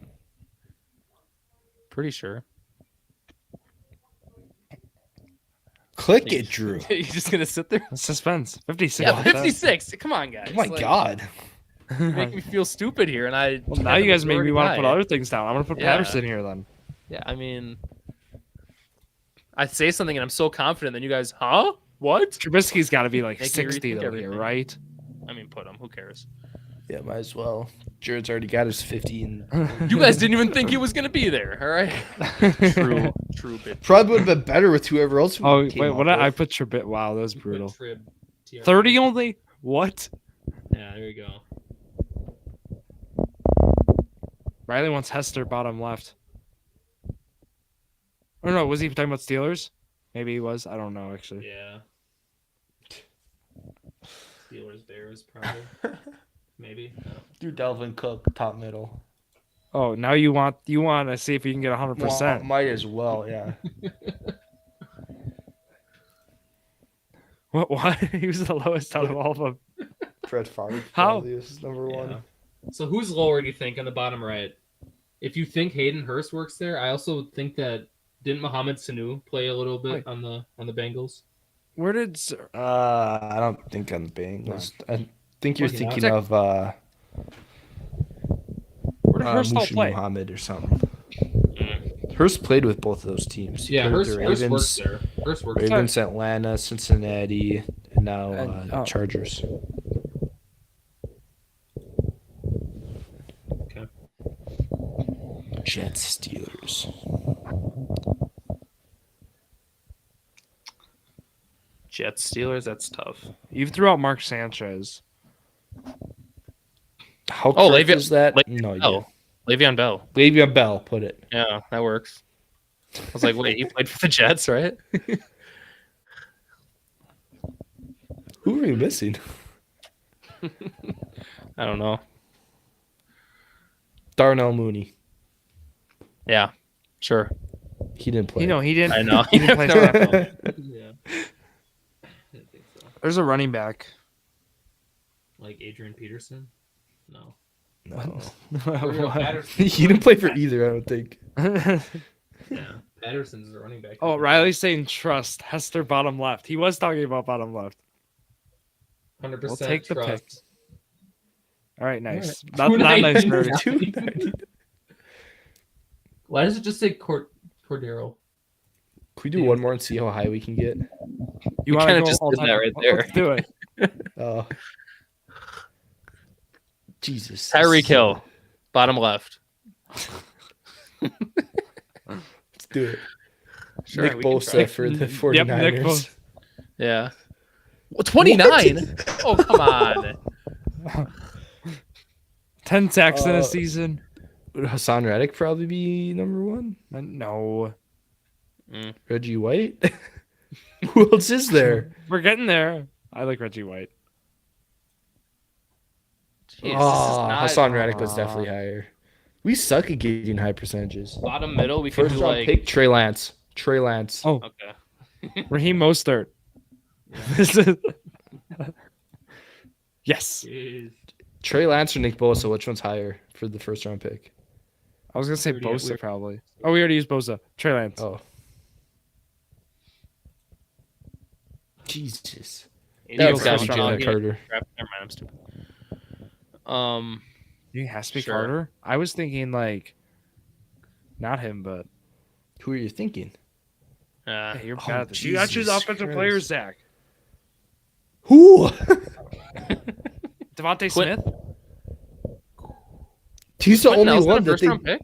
pretty sure. click it, Drew. You're just gonna sit there? Suspense. 56. Yeah, 56. Come on, guys. Oh my Like, god. you make me feel stupid here, and I. Well, now you guys make me want to put guy. other things down. I'm going to put Yeah. Patterson here then. Yeah, I mean, I say something and I'm so confident, then you guys, huh? What? Trubisky's got to be like Make me 60 rethink though everything. here, right? I mean, put him. Who cares? Yeah, might as well. Jared's already got his 50 and You guys didn't even think he was gonna be there. All right. True bit. probably would have been better with whoever else. we Oh, came wait, up what? with. I put Trubisky. Wow, that was brutal. Trib, TR. 30 only? What? Yeah, there you go. Riley wants Hester bottom left. Or no, was he talking about Steelers? Maybe he was. I don't know, actually. Yeah. Steelers, Bears, probably. Maybe. No. Do Delvin Cook top middle. Oh, now you want to see if you can get 100%. Well, might as well, yeah. What? He was the lowest out of all of them. Fred Favre How? probably is number one. Yeah. So who's lower, do you think, on the bottom right? If you think Hayden Hurst works there, I also think that didn't Mohamed Sanu play a little bit on the Bengals? Where did I don't think on the Bengals. I think you're Okay, thinking Zack- of where did Hurst all Mushin play? Muhammad or something. Hurst played with both of those teams. He Yeah, played with Hurst the works Ravens, there. Hurst works there. Ravens, Atlanta, Cincinnati, and now oh. Chargers. Okay. Jets, Steelers. Jets, Steelers. That's tough. You threw out Mark Sanchez. How Oh, correct Le'Veon- is that? Le'Veon No idea. Bell. Le'Veon Bell. Le'Veon Bell, put it. Yeah, that works. I was like, wait, he played for the Jets, right? Who are you missing? I don't know. Darnell Mooney. Yeah, sure. He didn't play. He didn't. I know. He didn't play Never snap. mind. Yeah. I didn't think so. There's a running back. Like Adrian Peterson? No. No. Cordero Patterson. He didn't play for either, I don't think. Yeah, Patterson's the running back. Oh, Riley's saying trust. Hester bottom left. He was talking about bottom left. 100% We'll take the trust. pick. All right, nice. All right. Not nice, Nerdy. 290. Why does it just say Cordero? Can we do one more and see how high we can get? You want to kinda go just all did time? that right there. Let's do it. Oh. Jesus. Tyreek Hill, bottom left. Let's do it. Sure, Nick we can Bosa try. for the 49ers. Yep, Nick Bosa. Yeah. Well, 29? Oh, come on. 10 sacks in a season. Would Hassan Reddick probably be number one? No. Reggie White? Who else is there? We're getting there. I like Reggie White. Jeez, this is not Hassan Reddick was definitely higher. We suck at getting high percentages. bottom middle. We could First do round like. pick, Trey Lance. Trey Lance. Oh, Okay. Raheem Mostert. This is- yes. Jeez. Trey Lance or Nick Bosa, which one's higher for the first round pick? I was going to say We already- Bosa probably. Oh, we already used Bosa. Trey Lance. Oh. Jesus. Eagles got got Jalen Jalen Carter. Never mind, I'm stupid. It has to be Sure. Carter. I was thinking like, not him, but Who are you thinking? yeah, you're Oh, bad at this. You got to choose Jesus offensive Christ. players, Zach. Who? Devontae Quinn- Smith. He's the Quentin only Nelson, one that first they. round pick.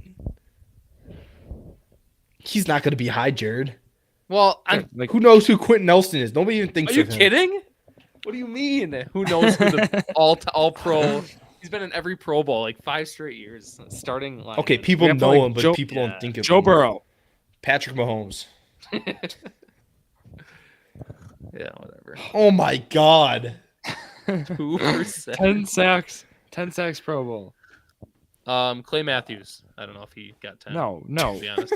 He's not going to be high, Jared. Well, I'm. Like Who knows who Quentin Nelson is? Nobody even thinks Are you of him. kidding? What do you mean? Who knows who the all pro? He's been in every Pro Bowl like 5 straight years, starting. Lineman. Okay, people We have to, know like, him, but Joe- people yeah. don't think of Joe him. Burrow. Patrick Mahomes. Yeah, whatever. Oh my God. 2%. 10 sacks. 10 sacks Pro Bowl. Clay Matthews. I don't know if he got 10. No. To be honest.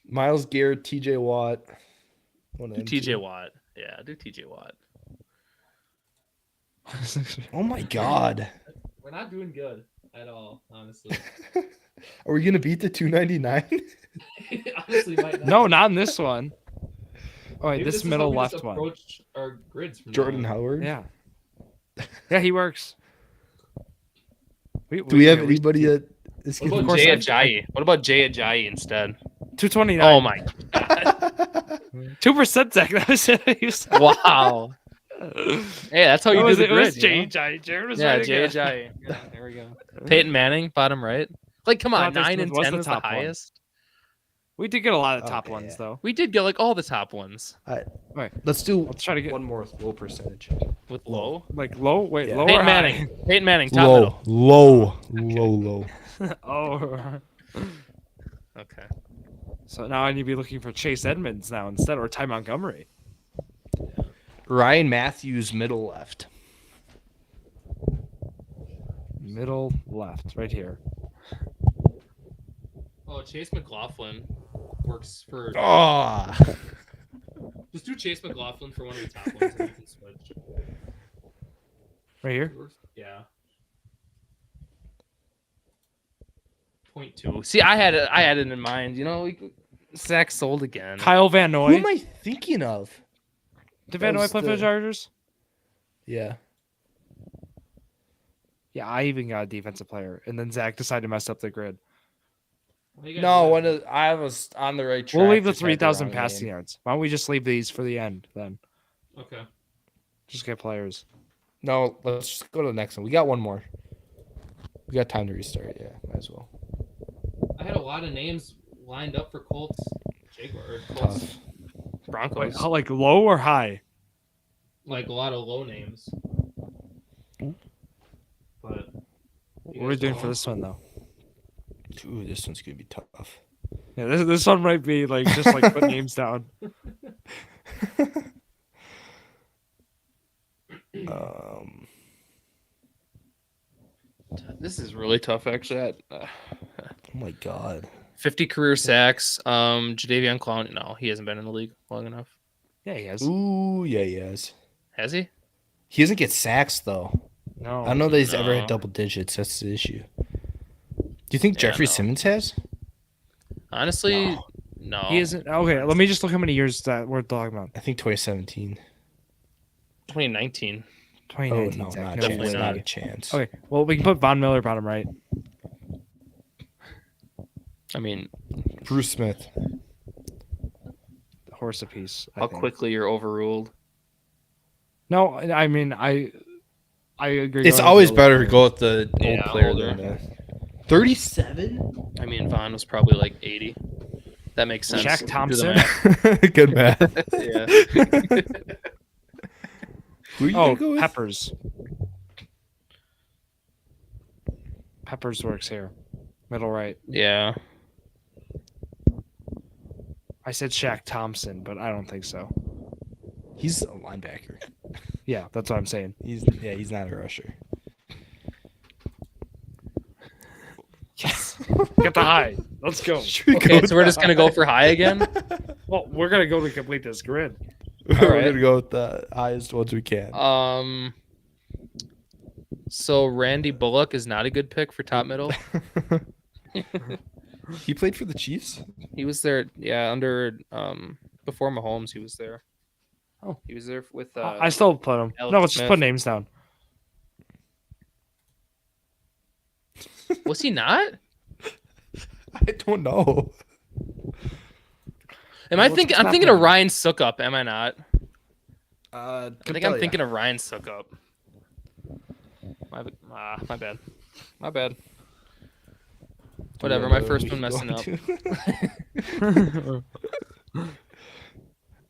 Myles Garrett, TJ Watt. One of Do them TJ two. Watt. Yeah, do TJ Watt. Oh my God. We're not doing good at all, honestly. Are we going to beat the 299? Honestly, might not. No, not in this one. Oh, wait, Maybe this is middle how we just left one. approach our grids from Jordan now on. Howard? Yeah. Yeah, he works. Do we have yeah, anybody that is What getting about Jay I- Ajayi. What about Jay Ajayi instead? 229. Oh my 2% Zach. That was it. You said. wow. Hey, that's how you That do was the it. It was grid. you know? Jay. Jared was Yeah, right Jay again. Ajayi. Yeah, there we go. Peyton Manning, bottom right. Like, come on, Devontae 9 Smith and was 10 the is the top one. highest. We did get a lot of top Okay, ones, yeah. though. We did get like all the top ones Let's do Let's try to get one more low percentage. with low. like low. Wait, Yeah. low or Peyton high? Manning. Peyton Manning, top Low. middle. Low. Oh. Okay. So now I need to be looking for Chase Edmonds now instead, or Ty Montgomery. Ryan Matthews, middle left. Middle left, right here. Oh, Chase McLaughlin works for. Oh. Just do Chase McLaughlin for one of the top ones, and you can switch. Right here. Yeah. 0.2. See, I had it in mind. You know, Zach sold again. Kyle Van Who Noy. am I thinking of? Did Van that Noy was play for the the- Chargers? Yeah. Yeah, I even got a defensive player, and then Zach decided to mess up the grid. Well, you guys No, did. I was on the right track. We'll leave the just had 3,000 wrong passing name. yards. Why don't we just leave these for the end then? Okay. Just get players. No, let's just go to the next one. We got one more. We got time to restart. Yeah, might as well. I had a lot of names lined up for Colts. Colts. Tough. Broncos. Wait, like low or high? Like a lot of low names. But What are we doing for this one though? Ooh, this one's gonna be tough. Yeah, this one might be like just like put names down. This is really tough, actually. Oh my God. 50 career sacks. Jadeveon Clowney. No, he hasn't been in the league long enough. Yeah, he has. Ooh, yeah, he has. Has he? He doesn't get sacks though. No. I don't know that he's ever had No. double digits. That's the issue. Do you think Yeah, Jeffrey no. Simmons has? Honestly, no. He isn't. Okay, let me just look how many years that we're talking about. I think 2017. 2019. 2019. no, Zach. not, No definitely chance, way. not a chance. Okay, well, we can put Von Miller bottom right. I mean, Bruce Smith. Horse apiece. I how think. quickly you're overruled. No, I mean, I agree. It's going always with better to Miller. go with the old Yeah, player older. than the 37. I mean, Vaughn was probably like 80. That makes sense. Shaq Do the Thompson? math. Good math. Yeah. Who are you Oh, gonna go with? Peppers. Peppers works here. Middle right. Yeah. I said Shaq Thompson, but I don't think so. He's a linebacker. Yeah, that's what I'm saying. He's not a rusher. Yes. Get the high. Let's go. Okay, so we're just gonna go for high again. Well, we're gonna go to complete this grid. We're All right. gonna go with the highest ones we can. So Randy Bullock is not a good pick for top middle. He played for the Chiefs. He was there, yeah, under before Mahomes. He was there. Oh. He was there with. I still put him. Alex No, let's just Smith. put names down. Was he not? I don't know. Am I What's thinking? I'm thinking of Ryan Suckup. Am I not? I think I'm thinking of Ryan Suckup. My bad. My bad. Whatever. My first one messing up.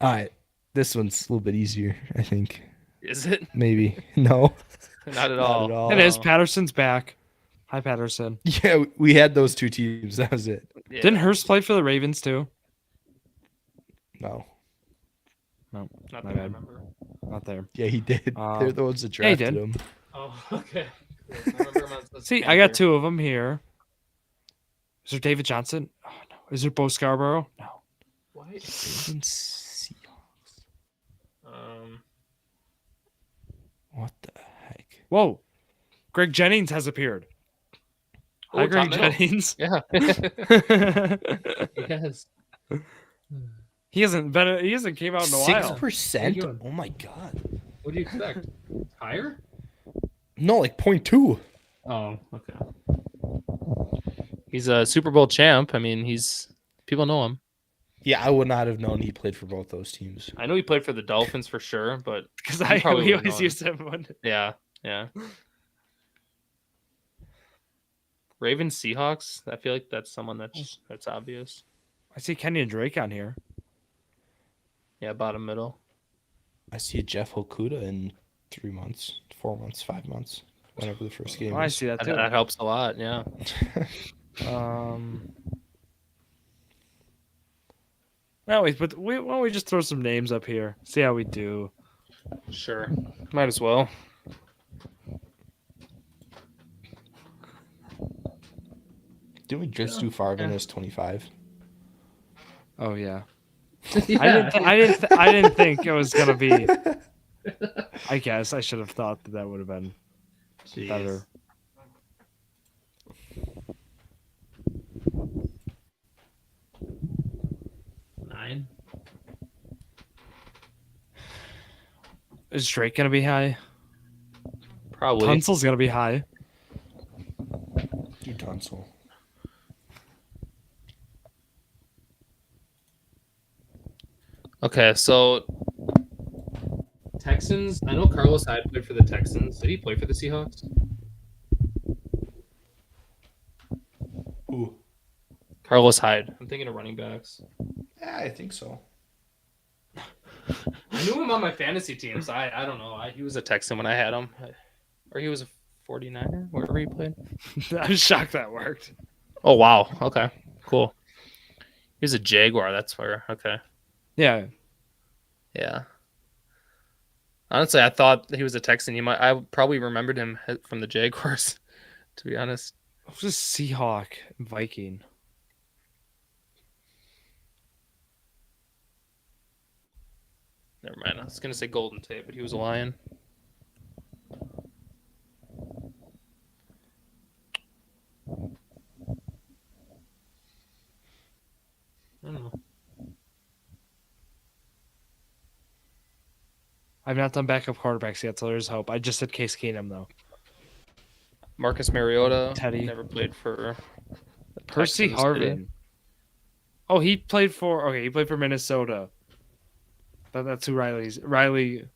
All right, this one's a little bit easier. I think Is it? maybe no. Not at Not all. at all. It is. Patterson's back. Hi, Patterson. Yeah, we had those two teams. That was it. Yeah. Didn't Hurst play for the Ravens too? No. No, Not my that I bad. remember. Not there. Yeah, he did. They're the ones that yeah, he drafted did. him. Oh, okay. Cool. I remember him as the See, I got Panther. two of them here. Is there David Johnson? Oh no. Is there Bo Scarborough? No. What? What the heck? Whoa. Greg Jennings has appeared. Oh, Hi, Greg top middle. Jennings. Yeah. Yes. He hasn't came out in a while. 6%? Oh my god. What do you expect? Higher? No, like 0.2. Oh, okay. He's a Super Bowl champ. I mean, people know him. Yeah, I would not have known he played for both those teams. I know he played for the Dolphins for sure, but Because You probably we would've always known. used him when yeah. Ravens Seahawks. I feel like that's someone that's obvious. I see Kenyon Drake on here. Yeah, bottom middle. I see Jeff Okuda in 3 months, 4 months, 5 months, whenever the first game Oh, I is. see that That, too. that helps a lot. Yeah. No, wait, but why don't we just throw some names up here? See how we do. Sure. Might as well. Didn't we just do Farvin as 25? Oh yeah. Yeah. I didn't think it was gonna be. I guess I should have thought that would have been Jeez. better. Nine. Is Drake gonna be high? Probably. Tunsil's gonna be high. Do Tunsil. Okay, so Texans. I know Carlos Hyde played for the Texans. Did he play for the Seahawks? Ooh. Carlos Hyde. I'm thinking of running backs. Yeah, I think so. I knew him on my fantasy team, so I don't know. He was a Texan when I had him, or he was a 49er, wherever he played. I'm shocked that worked. Oh wow. Okay. Cool. He was a Jaguar. That's where. Okay. Yeah. Yeah. Honestly, I thought he was a Texan. I probably remembered him from the Jaguars, to be honest. It was a Seahawk Viking. Never mind. I was gonna say Golden Tate, but he was a Lion. I don't know. I've not done backup quarterbacks yet, so there's hope. I just said Case Keenum though. Marcus Mariota. Teddy. Never played for Percy Texans, did he? Harvin. Oh, he played for Minnesota. That's who Riley,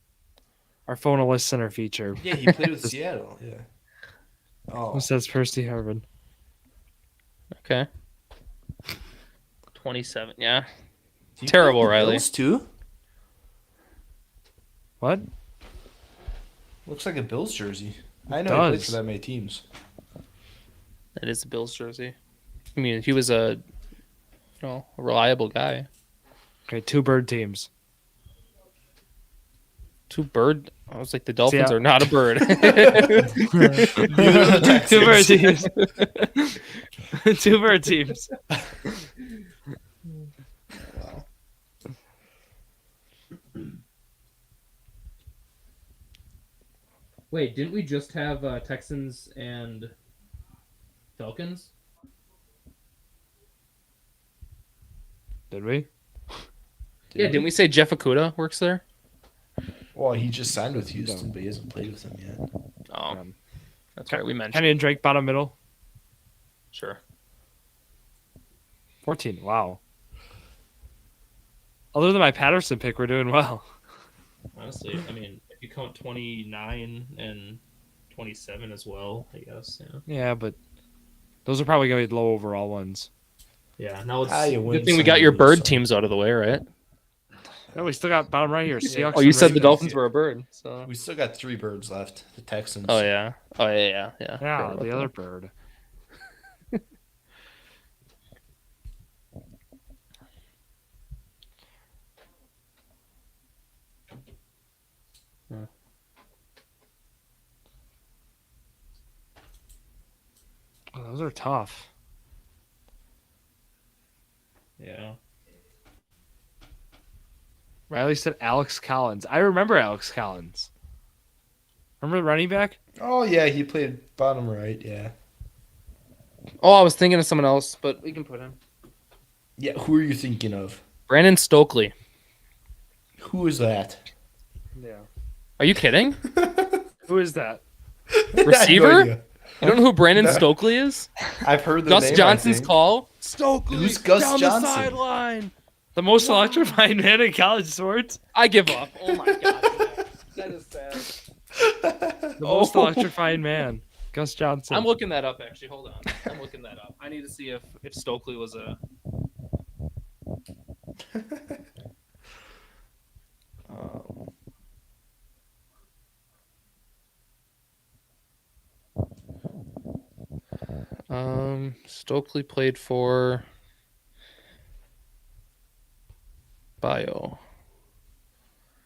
our phone center feature. Yeah, he played with Seattle. Yeah. Oh, Who says Percy Harvin? Okay. 27. Yeah. he Terrible, played with the Riley. Bills too. What? Looks like a Bills jersey. I know he played Does. for that many teams. That is the Bills jersey. I mean, he was a reliable guy. Okay, 2 bird teams. 2 bird. I was like, the Dolphins Yeah. are not a bird. 2 bird teams. 2 bird teams. Wait, didn't we just have Texans and Falcons? Did we? Yeah, didn't we say Jeff Okuda works there? Well, he just signed with Houston, but he hasn't played with them yet. Oh, Um, that's right. We mentioned. Kenny and Drake bottom middle. Sure. 14. Wow. Other than my Patterson pick, we're doing well. Honestly, I mean, if you count 29 and 27 as well, I guess. Yeah. Yeah, but those are probably going to be low overall ones. Yeah. Now it's You win Good thing we some, got your you lose bird some. teams out of the way, right? No, we still got bottom right here. Seahawks. Oh, you and said the Ravens. Dolphins were a bird. So. We still got 3 birds left. The Texans. Oh yeah. Yeah. Yeah, Forgot about the other that. bird. Oh, those are tough. yeah. Riley said Alex Collins. I remember Alex Collins. Remember the running back? Oh yeah, he played bottom right. Yeah. Oh, I was thinking of someone else, but we can put him. Yeah. Who are you thinking of? Brandon Stokely. Who is that? Yeah. Are you kidding? Who is that? Receiver? No, You don't know who Brandon No. Stokely is? I've heard the Gus name. Johnson's I think. call. Stokely Who's Gus down Johnson? the sideline. The most electrifying man in college sports. I give up. Oh my god. That is sad. The most electrifying man. Gus Johnson. I'm looking that up actually. Hold on. I'm looking that up. I need to see if Stokely was a Stokely played for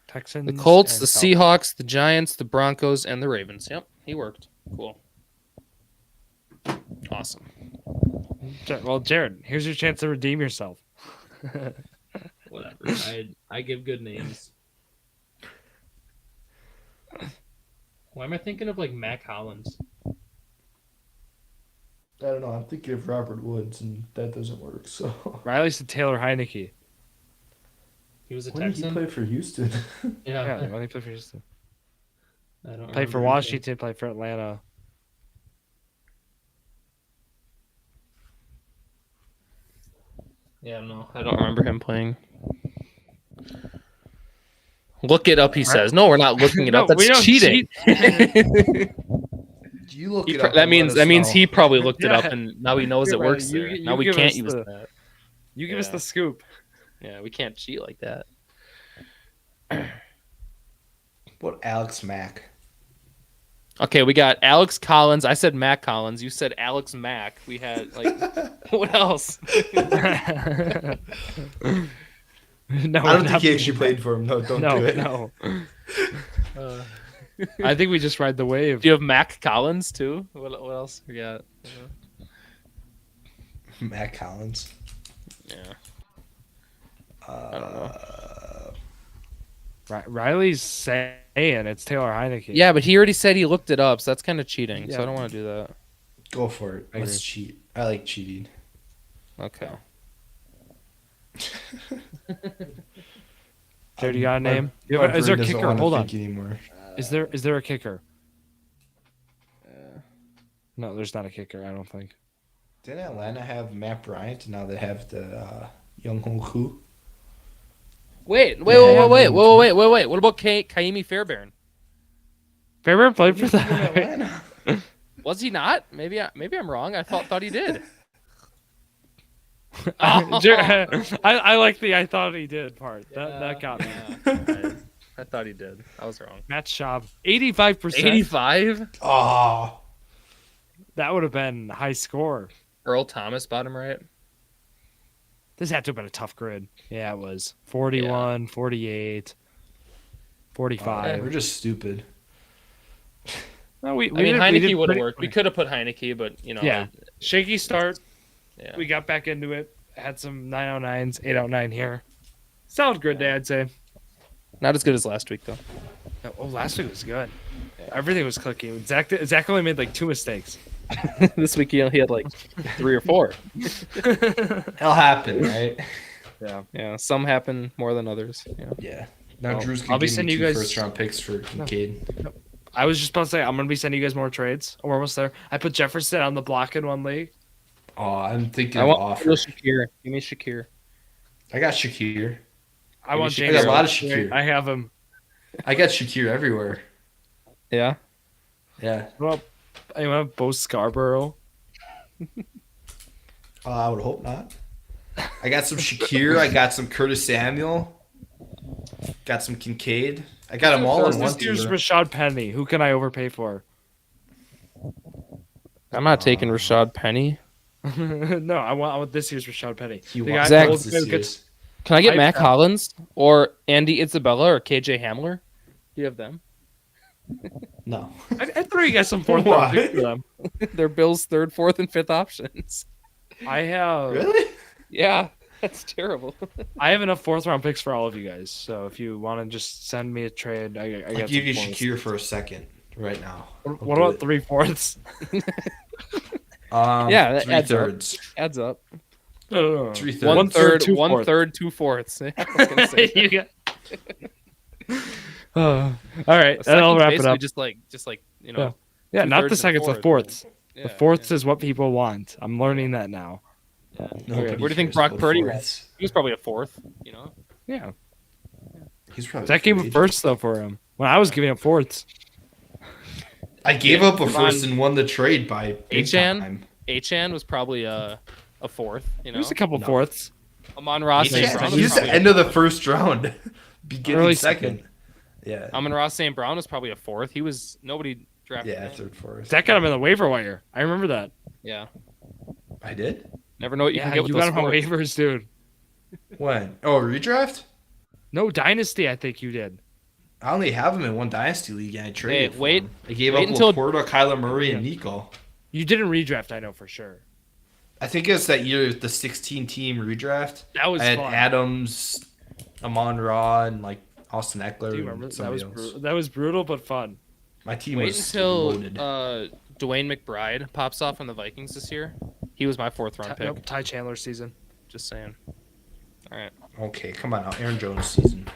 Texans. the Colts, and the Falcons. Seahawks, the Giants, the Broncos, and the Ravens. Yep, he worked. Cool. Awesome. Well, Jared, here's your chance to redeem yourself. Whatever. I give good names. Why am I thinking of like Mac Hollins? I don't know. I'm thinking of Robert Woods, and that doesn't work. So Riley said Taylor Heineke. He was a when did he Texan. play for Houston? Yeah, when he played for Houston. I don't Played for remember Washington, played for Atlanta. anything. Yeah, no. I don't remember him playing. Look it up, he says. No, we're not looking it up. No, we That's don't cheating. You look He it pr- up. that and means let us know. he probably looked it up, Yeah. and now he knows You're it works right. there. You Now we give can't us use the- that. You give us Yeah. the scoop. Yeah, we can't cheat like that. What Alex Mack? Okay, we got Alex Collins. I said Mac Collins. You said Alex Mack. We had like what else? No, I don't not think he me. actually played for him. No, don't No, do it. no. I think we just ride the wave. Do you have Mac Collins too? What else we got? Matt Collins. Yeah. I don't know. Riley's saying it's Taylor Heineke. Yeah, but he already said he looked it up, so that's kind of cheating. So Yeah. I don't want to do that. Go for it. I Let's agree. cheat. I like cheating. Okay. Jared, you got a My- name? my Is there a brain doesn't kicker? wanna Hold on. think Anymore. Is there a kicker? No, there's not a kicker. I don't think. Didn't Atlanta have Matt Bryant? Now they have the Young Ho Koo. Wait. Yeah, What about Kaimi Fairbairn? Fairbairn played for that. Atlanta. Was he not? Maybe I'm wrong. I thought he did. I like the I thought he did part. That got me. Right. I thought he did. I was wrong. Matt Schaub, 85%. 85. Oh, That would have been high score. Earl Thomas, bottom right. This had to have been a tough grid. Yeah, it was 41, 48, 45. we're just stupid. No, we I mean, did Heineke would have pretty- worked. We could have put Heineke, but you know. Yeah. Shaky start. Yeah. We got back into it. Had some 909s, 809 here. Solid grid day, I'd say. Not as good as last week though. Oh, last week was good. Everything was clicking. Zach only made like 2 mistakes. This week he had like 3 or 4. It'll happen, right? Yeah, some happen more than others. Yeah. Yeah. Now Well, Drew's I'll gonna be give me sending 2 you guys- first-round picks for Kincaid. I was just about to say, I'm going to be sending you guys more trades. We're almost there. I put Jefferson on the block in one league. Oh, I'm thinking I of want offer. real Shakir. Give me Shakir. I got Shakir. I want Shakir. James. I got a lot of Shakir. Shakir. I have him. I got Shakir everywhere. Yeah. Yeah. Well, I want Bo Scarborough. I would hope not. I got some Shakir. I got some Curtis Samuel. Got some Kincaid. I got them all in one This year's team. Rashad Penny. Who can I overpay for? I'm not taking Rashad Penny. No, I want this year's Rashad Penny. He The wants guy Zach- who this year. gets- Can I get I- Mac Hollins or Andy Isabella or KJ Hamler? Do you have them? No. I threw you guys some fourth Why? round picks for them. They're Bills' 3rd, 4th, and 5th options. I have Really? Yeah, that's terrible. I have enough fourth round picks for all of you guys. So if you want to just send me a trade, I I'll got give you some fourths. Shakir for a second right now. What about 3/4? Yeah, that adds up. 3/3. Adds up. No. 3/3. 1/3, 2/4. 1/3, 2/4. Yeah, I was gonna say. You got. All right, A that'll second's wrap it basically up. just like you know. Yeah, not the 2/3 and seconds, the fourth. fourths. Yeah, The fourths is what people want. I'm learning that now. Nobody Where do you think cares Brock about Purdy fourths. He was probably a 4th. You know. Yeah, He's probably Zach gave free him agent. first though for him. When I was giving him fourths. I gave up a Come first on. and won the trade by big Achan? time. Achan was probably a 4th. You know. There's a couple No. fourths. Amon Ross St. Brown. He's was the probably end of the first round. Beginning Early second. Yeah. Amon Ross St. Brown was probably a 4th. He was nobody drafted. Yeah, him. 3rd, 4th. Zach got him in the waiver wire. I remember that. Yeah. I did? Never know what you Yeah, can get with you those got him on scores. waivers, dude. When? Oh, redraft? No dynasty, I think you did. I only have him in one dynasty league and I traded for wait- him. I gave wait up until- Laporta, Kyler Murray, and Nico. You didn't redraft, I know for sure. I think it's that year, the 16-team redraft. That was I had fun. Adams, Amon Ra, and like Austin Eckler. Do you and remember? That somebody was else. that was brutal but fun. My team Wait was until loaded. Dwayne McBride pops off on the Vikings this year. He was my 4th round pick. Nope, Ty Chandler season. Just saying. All right. Okay, come on now. Aaron Jones season.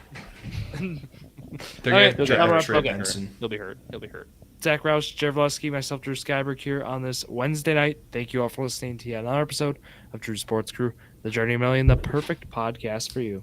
They're All right, going that'll to wrap Trey up. Benson. He'll be hurt. He'll be hurt. Zach Roush, Jared myself, Drew Skyberg here on this Wednesday night. Thank you all for listening to yet another episode of Drew Sports Crew, The Journey to a Million, the perfect podcast for you.